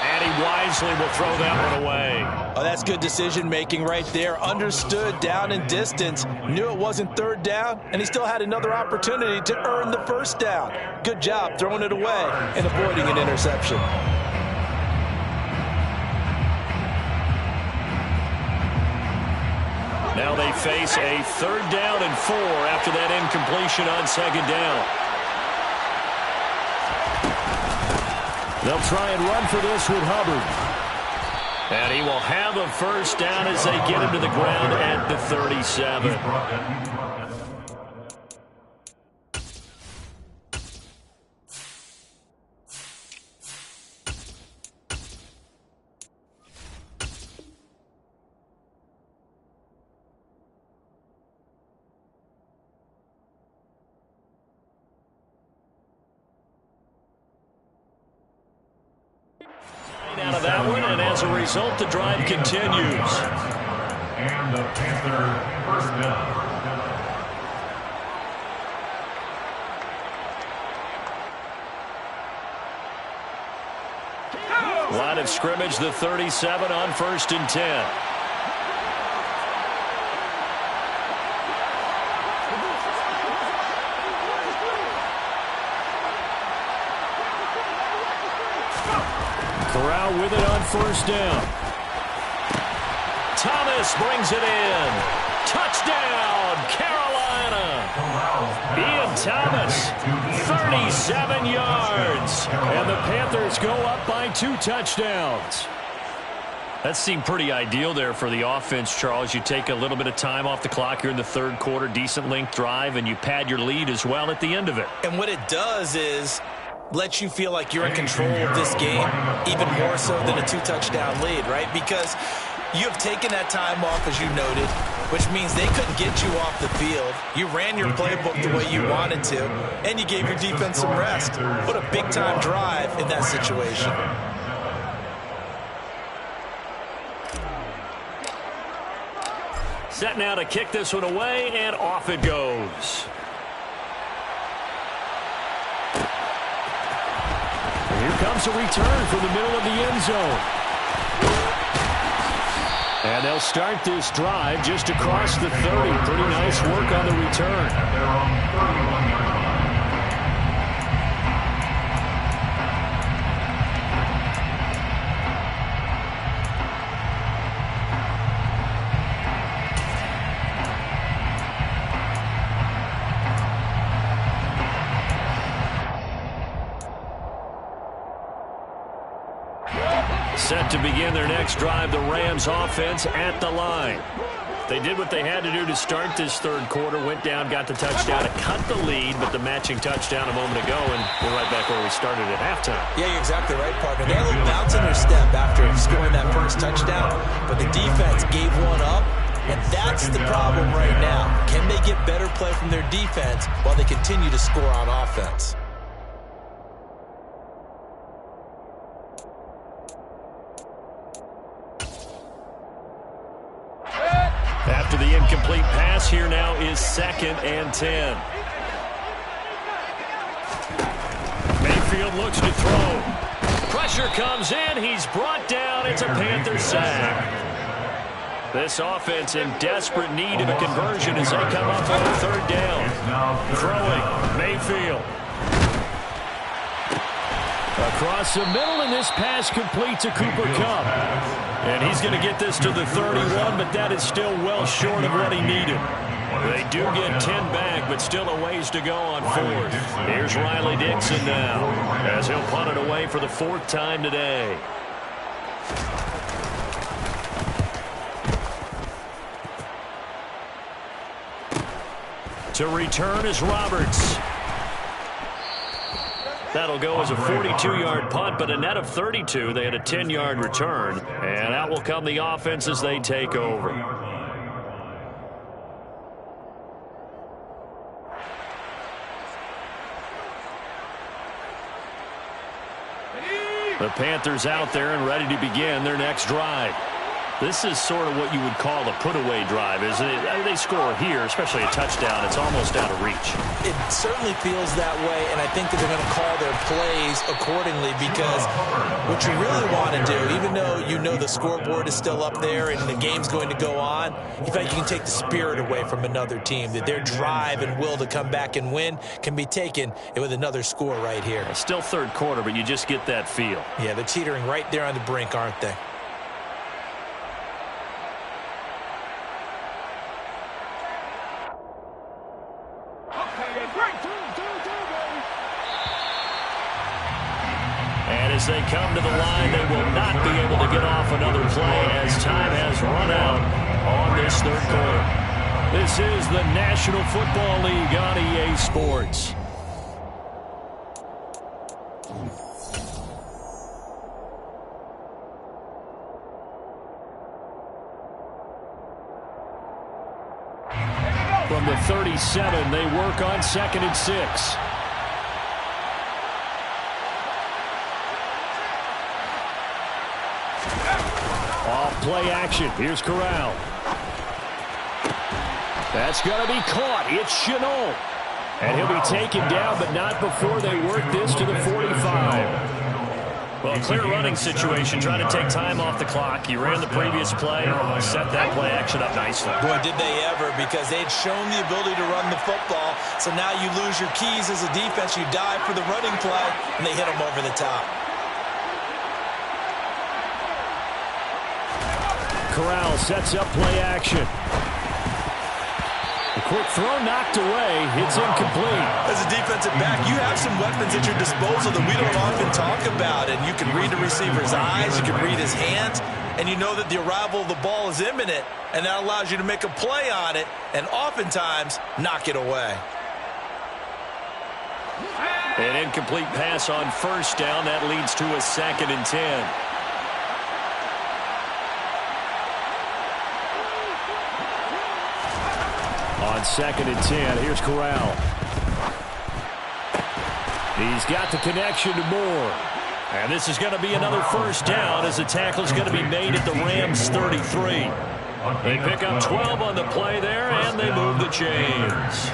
And he wisely will throw that one away. Oh, that's good decision-making right there. Understood down and distance. Knew it wasn't 3rd down, and he still had another opportunity to earn the 1st down. Good job throwing it away and avoiding an interception. Now they face a 3rd down and 4 after that incompletion on 2nd down. They'll try and run for this with Hubbard. And he will have a 1st down as they get him to the ground at the 37. Out of that one, and as a result, the drive continues. And the Panther 1st down. Line of scrimmage, the 37 on 1st and 10. Corral with it on 1st down. Thomas brings it in. Touchdown, Carolina. Ian Thomas, 37 yards. And the Panthers go up by 2 touchdowns. That seemed pretty ideal there for the offense, Charles. You take a little bit of time off the clock here in the 3rd quarter, decent length drive, and you pad your lead as well at the end of it. And what it does is lets you feel like you're in control of this game, even more so than a 2-touchdown lead, right? Because you have taken that time off, as you noted, which means they couldn't get you off the field. You ran your playbook the way you wanted to, and you gave your defense some rest. What a big-time drive in that situation. Set now to kick this one away, and off it goes. Here comes a return from the middle of the end zone. And they'll start this drive just across the 30. Pretty nice work on the return. At their own 31-yard line. Set to begin their next drive, the Rams offense at the line. They did what they had to do to start this 3rd quarter, went down, got the touchdown to cut the lead, but the matching touchdown a moment ago, and we're right back where we started at halftime. Yeah, you're exactly right, partner. They had a little bounce in their step after scoring that 1st touchdown, but the defense gave one up, and that's the problem right now. Can they get better play from their defense while they continue to score on offense? After the incomplete pass, here now is 2nd and 10. Mayfield looks to throw. Pressure comes in. He's brought down. It's a Panther sack. This offense in desperate need of a conversion as they come up on the 3rd down. Throwing, Mayfield. Across the middle, and this pass complete to Cooper Kupp. And he's going to get this to the 31, but that is still well short of what he needed. They do get 10 back, but still a ways to go on fourth. Here's Riley Dixon now, as he'll punt it away for the 4th time today. To return is Roberts. That'll go as a 42-yard punt, but a net of 32. They had a 10-yard return, and out will come the offense as they take over. The Panthers out there and ready to begin their next drive. This is sort of what you would call a put-away drive, isn't it? I mean, they score here, especially a touchdown. It's almost out of reach. It certainly feels that way, and I think that they're going to call their plays accordingly, because what you really want to do, even though you know the scoreboard is still up there and the game's going to go on, you feel like you can take the spirit away from another team, that their drive and will to come back and win can be taken with another score right here. It's still 3rd quarter, but you just get that feel. Yeah, they're teetering right there on the brink, aren't they? As they come to the line, they will not be able to get off another play as time has run out on this 3rd quarter. This is the National Football League on EA Sports. From the 37, they work on 2nd and 6. Play action. Here's Corral. That's going to be caught. It's Chenault. And he'll be taken down, but not before they work this to the 45. Well, clear running situation, trying to take time off the clock. He ran the previous play, set that play action up nicely. Boy, did they ever, because they had shown the ability to run the football. So now you lose your keys as a defense. You dive for the running play, and they hit them over the top. Corral sets up play action. A quick throw knocked away. It's incomplete. As a defensive back, you have some weapons at your disposal that we don't often talk about. And you can read the receiver's eyes, you can read his hands, and you know that the arrival of the ball is imminent, and that allows you to make a play on it and oftentimes knock it away. An incomplete pass on 1st down. That leads to a 2nd and 10. On 2nd and 10, here's Corral. He's got the connection to Moore. And this is going to be another 1st down as the tackle is going to be made at the Rams' 33. They pick up 12 on the play there, and they move the chains.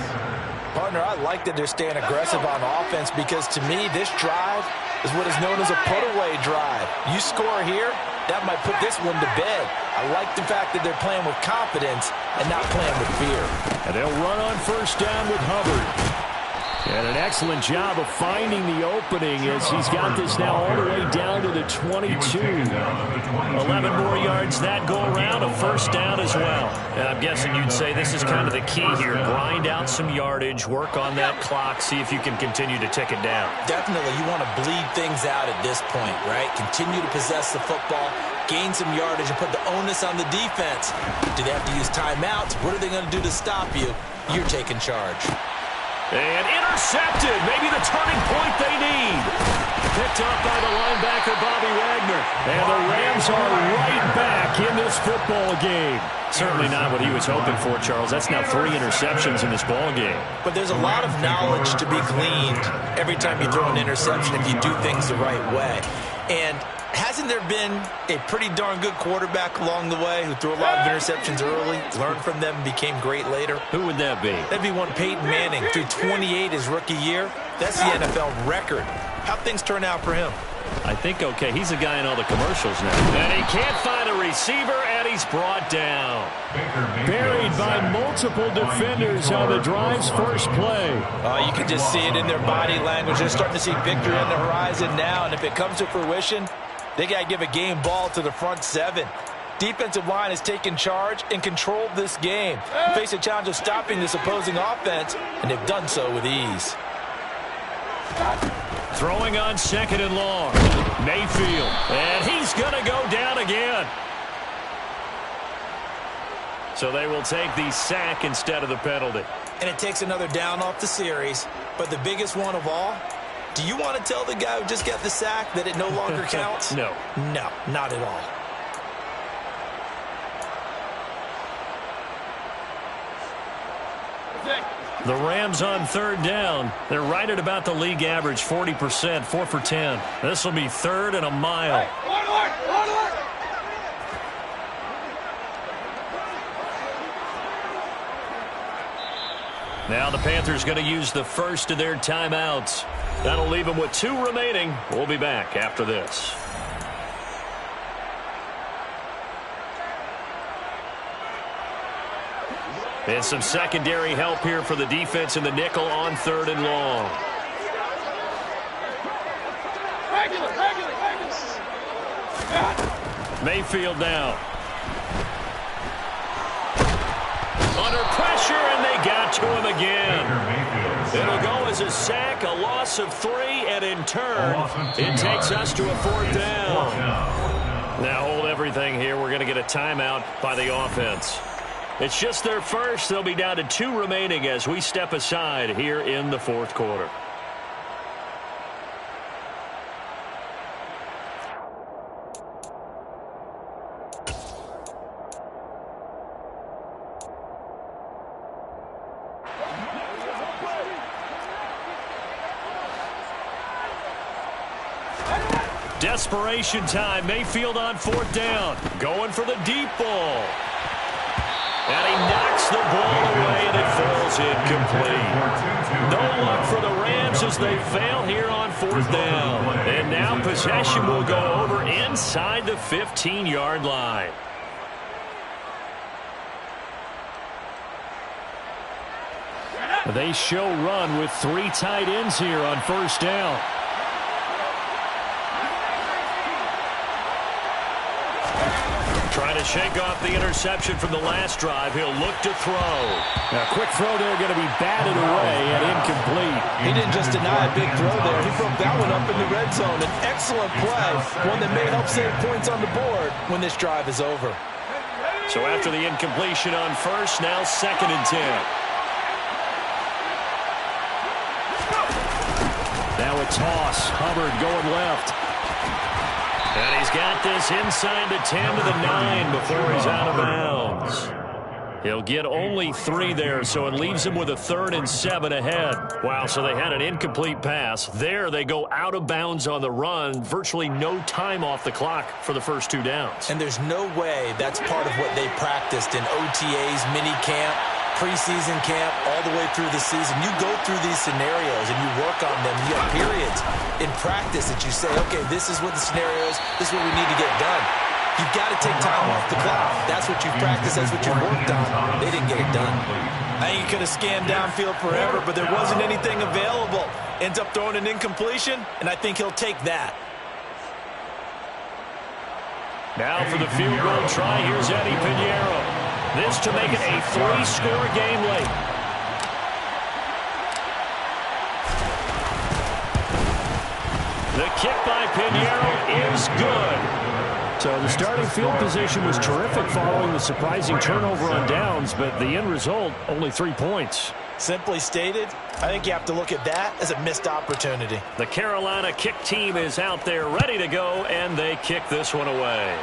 Partner, I like that they're staying aggressive on offense, because to me, this drive is what is known as a put-away drive. You score here, that might put this one to bed. I like the fact that they're playing with confidence and not playing with fear. And they'll run on 1st down with Hubbard. And an excellent job of finding the opening as he's got this now all the way down to the 22. 11 more yards that go around, a 1st down as well. And I'm guessing you'd say this is kind of the key here. Grind out some yardage, work on that clock, see if you can continue to tick it down. Definitely. You want to bleed things out at this point, right? Continue to possess the football, gain some yardage, and put the onus on the defense. Do they have to use timeouts? What are they going to do to stop you? You're taking charge. And intercepted. Maybe the turning point they need. Picked up by the linebacker, Bobby Wagner. And the Rams are right back in this football game. Certainly not what he was hoping for, Charles. That's now 3 interceptions in this ball game. But there's a lot of knowledge to be gleaned every time you throw an interception if you do things the right way. And hasn't there been a pretty darn good quarterback along the way who threw a lot of interceptions early, learned from them, became great later? Who would that be? That'd be one Peyton Manning, threw 28 his rookie year. That's the NFL record. How'd things turn out for him? I think okay. He's a guy in all the commercials now. And he can't find a receiver, and he's brought down. Buried by multiple defenders on the drive's first play. You can just see it in their body language. They're starting to see victory on the horizon now, and if it comes to fruition, they got to give a game ball to the front 7. Defensive line has taken charge and controlled this game. Face a challenge of stopping this opposing offense, and they've done so with ease. Throwing on 2nd and long. Mayfield. And he's going to go down again. So they will take the sack instead of the penalty. And it takes another down off the series. But the biggest one of all, do you want to tell the guy who just got the sack that it no longer counts? No. No, not at all. The Rams on 3rd down. They're right at about the league average, 40%, 4 for 10. This will be 3rd and a mile. Now the Panthers going to use the first of their timeouts. That'll leave them with 2 remaining. We'll be back after this. And some secondary help here for the defense in the nickel on 3rd and long. Mayfield now. Under pressure, and they got to him again. It'll go as a sack, a loss of 3, and in turn, it takes us to a 4th down. Now hold everything here. We're going to get a timeout by the offense. It's just their first. They'll be down to 2 remaining as we step aside here in the 4th quarter. Desperation time. Mayfield on 4th down. Going for the deep ball. And he knocks the ball away, and it falls incomplete. No luck for the Rams as they fail here on 4th down. And now possession will go over inside the 15-yard line. They show run with 3 tight ends here on 1st down. Trying to shake off the interception from the last drive. He'll look to throw. Now, quick throw there going to be batted away and incomplete. He didn't just deny a big throw there. He broke that one up in the red zone. An excellent play, one that may help save points on the board when this drive is over. So after the incompletion on 1st, now 2nd and 10. Now a toss. Hubbard going left. And he's got this inside the 10 to the 9 before he's out of bounds. He'll get only 3 there, so it leaves him with a 3rd and 7 ahead. Wow, so they had an incomplete pass. There they go out of bounds on the run. Virtually no time off the clock for the first 2 downs. And there's no way that's part of what they practiced in OTAs, mini camp, preseason camp, all the way through the season. You go through these scenarios and you work on them. You have periods in practice that you say, okay, this is what the scenario is. This is what we need to get done. You've got to take time off the clock. That's what you've practiced. That's what you've worked on. They didn't get it done. I think he could have scanned downfield forever, but there wasn't anything available. Ends up throwing an incompletion, and I think he'll take that. Now for the field goal try, here's Eddie Pinheiro. This to make it a 3-score game late. The kick by Pinheiro is good. So the starting field position was terrific following the surprising turnover on downs, but the end result, only 3 points. Simply stated, I think you have to look at that as a missed opportunity. The Carolina kick team is out there ready to go, and they kick this one away.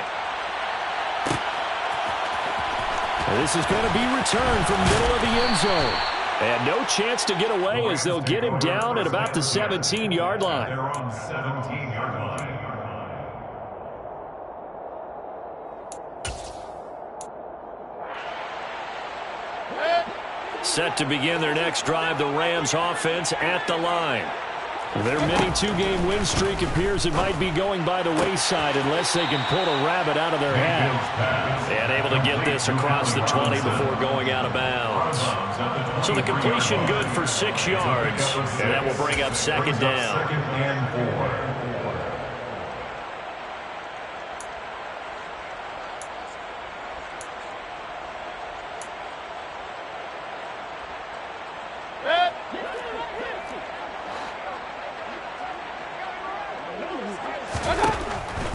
This is going to be returned from middle of the end zone. And no chance to get away as they'll get him down at about the 17-yard line. They're on 17-yard line. Set to begin their next drive, the Rams offense at the line. Their mini 2-game win streak appears it might be going by the wayside unless they can pull a rabbit out of their hat. And able to get this across the 20 before going out of bounds. So the completion good for 6 yards, and that will bring up 2nd down. 2nd and 4.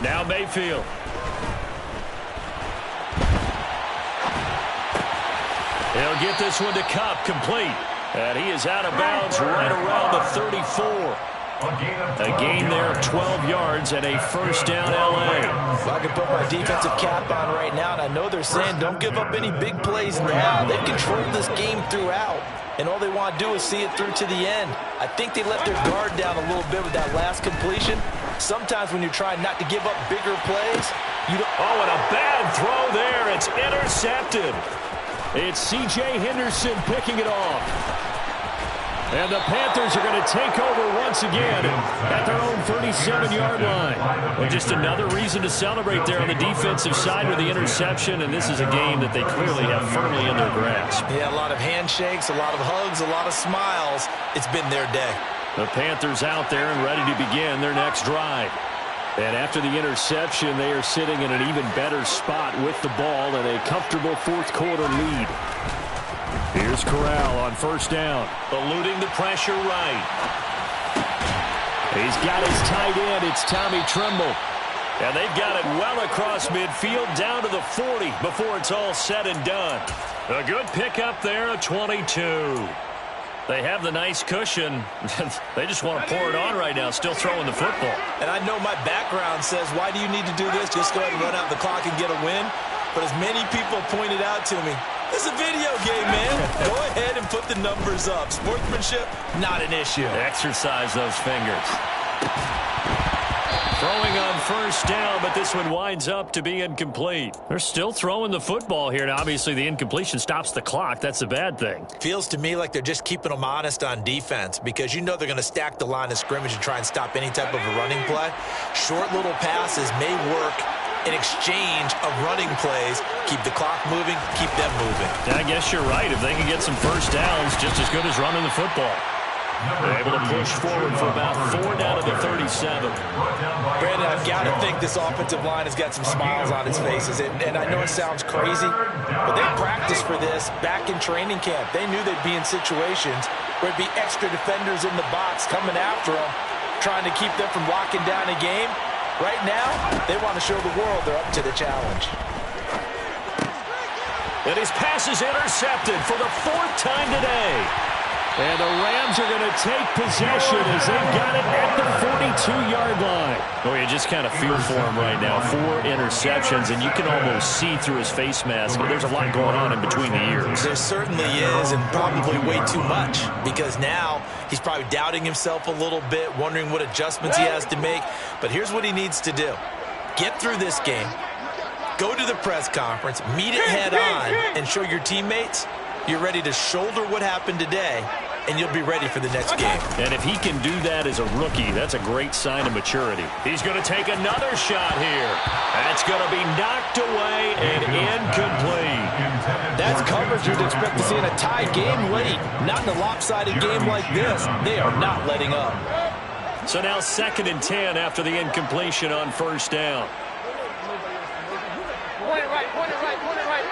Now Mayfield. He'll get this one to Cup, complete. And he is out of bounds right around the 34. A gain there of 12 yards and a first down L.A. Well, I can put my defensive cap on right now, and I know they're saying don't give up any big plays now. They've controlled this game throughout, and all they want to do is see it through to the end. I think they let their guard down a little bit with that last completion. Sometimes when you're trying not to give up bigger plays, you don't... Oh, and a bad throw there. It's intercepted. It's C.J. Henderson picking it off. And the Panthers are going to take over once again at their own 37-yard line. Well, just another reason to celebrate there on the defensive side with the interception, and this is a game that they clearly have firmly in their grasp. Yeah, a lot of handshakes, a lot of hugs, a lot of smiles. It's been their day. The Panthers out there and ready to begin their next drive. And after the interception, they are sitting in an even better spot with the ball and a comfortable fourth-quarter lead. Here's Corral on first down, eluding the pressure right. He's got his tight end. It's Tommy Tremble. And they've got it well across midfield down to the 40 before it's all said and done. A good pickup there, a 22. They have the nice cushion. They just want to pour it on right now, still throwing the football. And I know my background says, why do you need to do this? Just go ahead and run out the clock and get a win. But as many people pointed out to me, it's a video game, man. Go ahead and put the numbers up. Sportsmanship, not an issue. Exercise those fingers. Throwing on first down, but this one winds up to be incomplete. They're still throwing the football here. Now, obviously, the incompletion stops the clock. That's a bad thing. Feels to me like they're just keeping them honest on defense because you know they're going to stack the line of scrimmage and try and stop any type of a running play. Short little passes may work in exchange of running plays. Keep the clock moving, keep them moving. I guess you're right. If they can get some first downs, just as good as running the football. They're able to push forward for about 4 down to the 37. Brandon, I've got to think this offensive line has got some smiles on its faces. And I know it sounds crazy, but they practiced for this back in training camp. They knew they'd be in situations where it'd be extra defenders in the box coming after them, trying to keep them from locking down a game. Right now, they want to show the world they're up to the challenge. And his pass is intercepted for the 4th time today. And the Rams are going to take possession as they've got it at the 42-yard line. Oh, you just kind of feel for him right now. 4 interceptions, and you can almost see through his face mask. There's a lot going on in between the ears. There certainly is, and probably way too much, because now he's probably doubting himself a little bit, wondering what adjustments he has to make. But here's what he needs to do. Get through this game, go to the press conference, meet it head on, and show your teammates you're ready to shoulder what happened today, and you'll be ready for the next game. And if he can do that as a rookie, that's a great sign of maturity. He's going to take another shot here. That's going to be knocked away and incomplete. That's coverage you'd expect to see in a tie game late. Not in a lopsided game like this. They are not letting up. So now 2nd and 10 after the incompletion on first down. Point it right, point it right, point it right.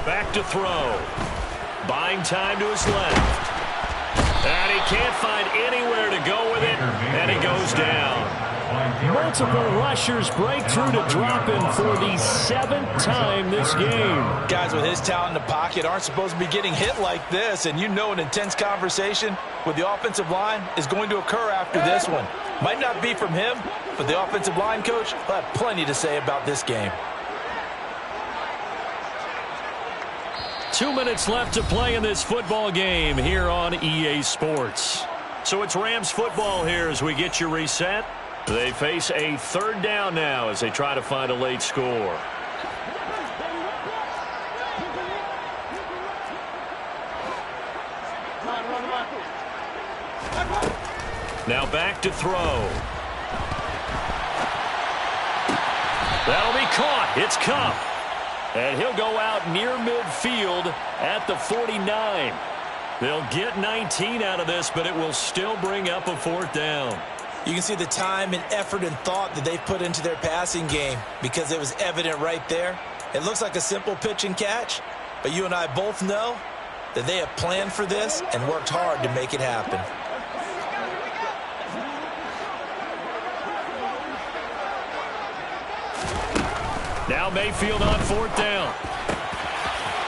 Back to throw. Buying time to his left. And he can't find anywhere to go with it, and he goes down. Multiple rushers break through to drop him for the 7th time this game. Guys with his talent in the pocket aren't supposed to be getting hit like this, and you know an intense conversation with the offensive line is going to occur after this one. Might not be from him, but the offensive line coach will have plenty to say about this game. 2 minutes left to play in this football game here on EA Sports. So it's Rams football here as we get you reset. They face a 3rd down now as they try to find a late score. Now back to throw. That'll be caught. It's Cup. And he'll go out near midfield at the 49. They'll get 19 out of this, but it will still bring up a 4th down. You can see the time and effort and thought that they've put into their passing game because it was evident right there. It looks like a simple pitch and catch, but you and I both know that they have planned for this and worked hard to make it happen. Now Mayfield on 4th down.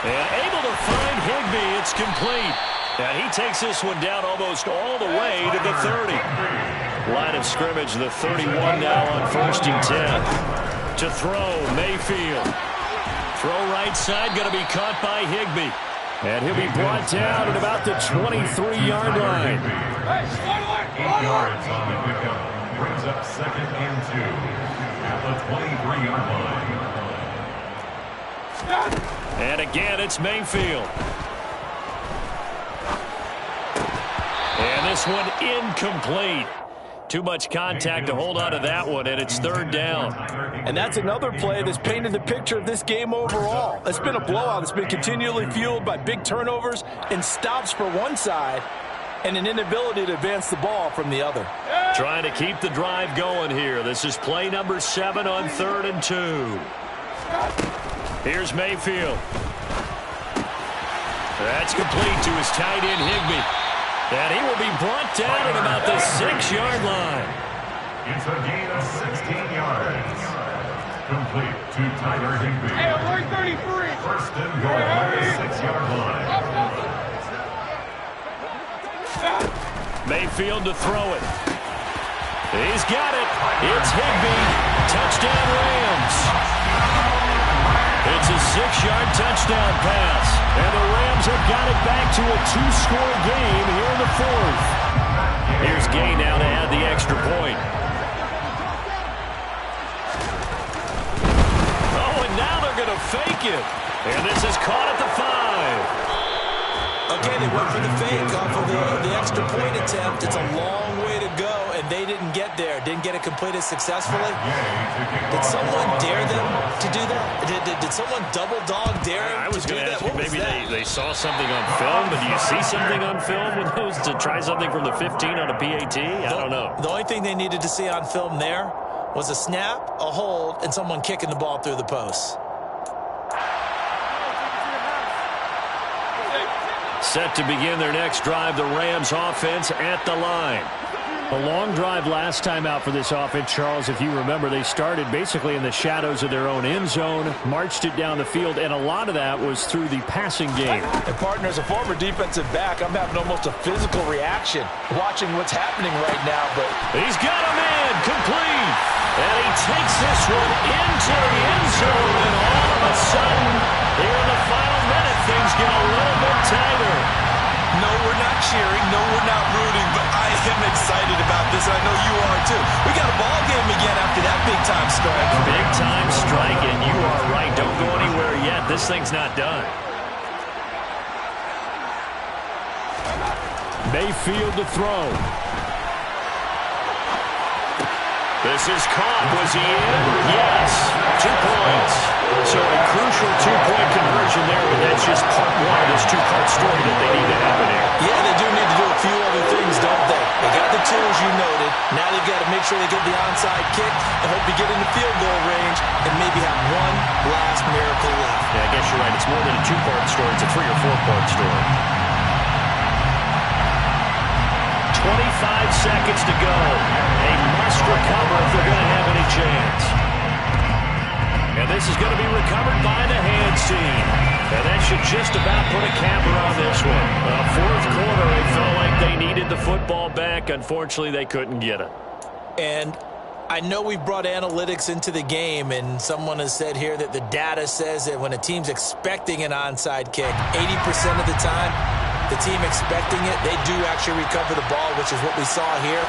And able to find Higbee. It's complete. And he takes this one down almost all the way to the 30. Line of scrimmage, the 31 now on 1st and 10. To throw, Mayfield. Throw right side, going to be caught by Higbee. And he'll be brought down at about the 23-yard line. 8 yards on the pickup. Brings up 2nd and 2 at the 23-yard line. And again, it's Mayfield. And this one incomplete. Too much contact to hold on to that one, and it's 3rd down. And that's another play that's painted the picture of this game overall. It's been a blowout. It's been continually fueled by big turnovers and stops for one side and an inability to advance the ball from the other. Trying to keep the drive going here. This is play number 7 on 3rd and 2. Here's Mayfield. That's complete to his tight end, Higbee. And he will be brought down at about the 6-yard line. It's a gain of 16 yards. Complete to Tyler Higbee. Hey, I'm 33. 1st and goal at the 6-yard line. Mayfield to throw it. He's got it. It's Higbee. Touchdown Rams. It's a 6-yard touchdown pass. And the Rams have got it back to a 2-score game here in the 4th. Here's Gay now to add the extra point. Oh, and now they're going to fake it. And this is caught at the 5. Okay, they went for the fake off of the extra point attempt. It's a long way to go, and they didn't get there. Didn't get it completed successfully. Did someone dare them to do that? Did someone double dog dare them? I was going to ask you, maybe they saw something on film, but do you see something on film with those to try something from the 15 on a PAT? I don't know. The only thing they needed to see on film there was a snap, a hold, and someone kicking the ball through the post. Set to begin their next drive, the Rams offense at the line. A long drive last time out for this offense, Charles. If you remember, they started basically in the shadows of their own end zone, marched it down the field, and a lot of that was through the passing game. And partner, as a former defensive back, I'm having almost a physical reaction watching what's happening right now. But he's got him in, complete. And he takes this one into the end zone, and all of a sudden, here in the final minute, things get a little bit tighter. No, we're not cheering. No, we're not rooting. But I am excited about this. I know you are, too. We got a ball game again after that big-time strike. Big-time strike, and you are right. Don't go anywhere yet. This thing's not done. Mayfield to throw. This is caught. Was he in? Yes. 2 points. So a crucial 2-point conversion there, but that's just part one of this 2-part story that they need to happen here. Yeah, they do need to do a few other things, don't they? They got the tools you noted. Now they've got to make sure they get the onside kick and hope to get into field goal range and maybe have one last miracle left. Yeah, I guess you're right. It's more than a 2-part story. It's a 3- or 4-part story. 25 seconds to go. They must recover if they're going to have any chance. And this is going to be recovered by the hands team. And that should just about put a capper on this one. 4th quarter, they felt like they needed the football back. Unfortunately, they couldn't get it. And I know we've brought analytics into the game, and someone has said here that the data says that when a team's expecting an onside kick, 80% of the time, the team expecting it, they do actually recover the ball, which is what we saw here.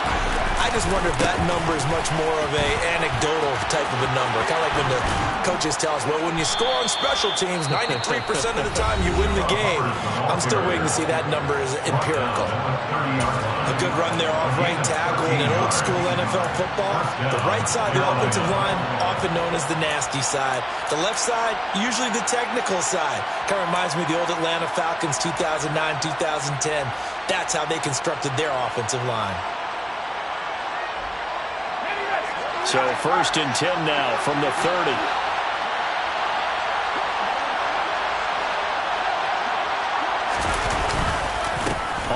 I just wonder if that number is much more of a anecdotal type of a number. Kind of like when the coaches tell us, well, when you score on special teams, 93% of the time you win the game. I'm still waiting to see that number is empirical. A good run there off right tackle in an old school NFL football. The right side of the offensive line, often known as the nasty side. The left side, usually the technical side. Kind of reminds me of the old Atlanta Falcons 2009, 2010. That's how they constructed their offensive line. So 1st and 10 now from the 30.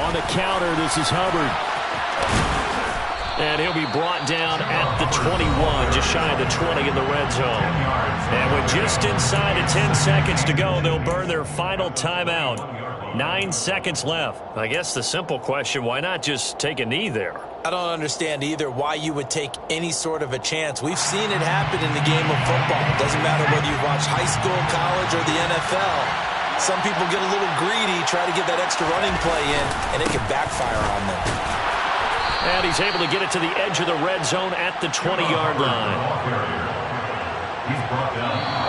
On the counter, this is Hubbard. And he'll be brought down at the 21, just shy of the 20 in the red zone. And with just inside of 10 seconds to go, they'll burn their final timeout. 9 seconds left. I guess the simple question, why not just take a knee there? I don't understand either why you would take any sort of a chance. We've seen it happen in the game of football. It doesn't matter whether you watch high school, college, or the NFL. Some people get a little greedy, try to get that extra running play in, and it can backfire on them. And he's able to get it to the edge of the red zone at the 20-yard line. He's brought down.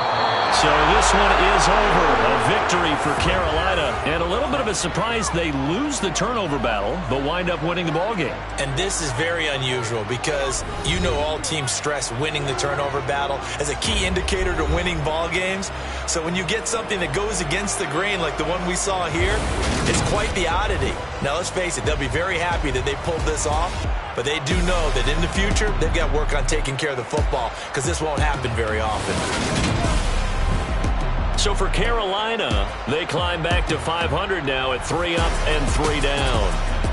So this one is over. A victory for Carolina. And a little bit of a surprise, they lose the turnover battle, but wind up winning the ballgame. And this is very unusual because you know all teams stress winning the turnover battle as a key indicator to winning ball games. So when you get something that goes against the grain like the one we saw here, it's quite the oddity. Now let's face it, they'll be very happy that they pulled this off, but they do know that in the future they've got work on taking care of the football because this won't happen very often. So for Carolina, they climb back to 500 now at 3 up and 3 down.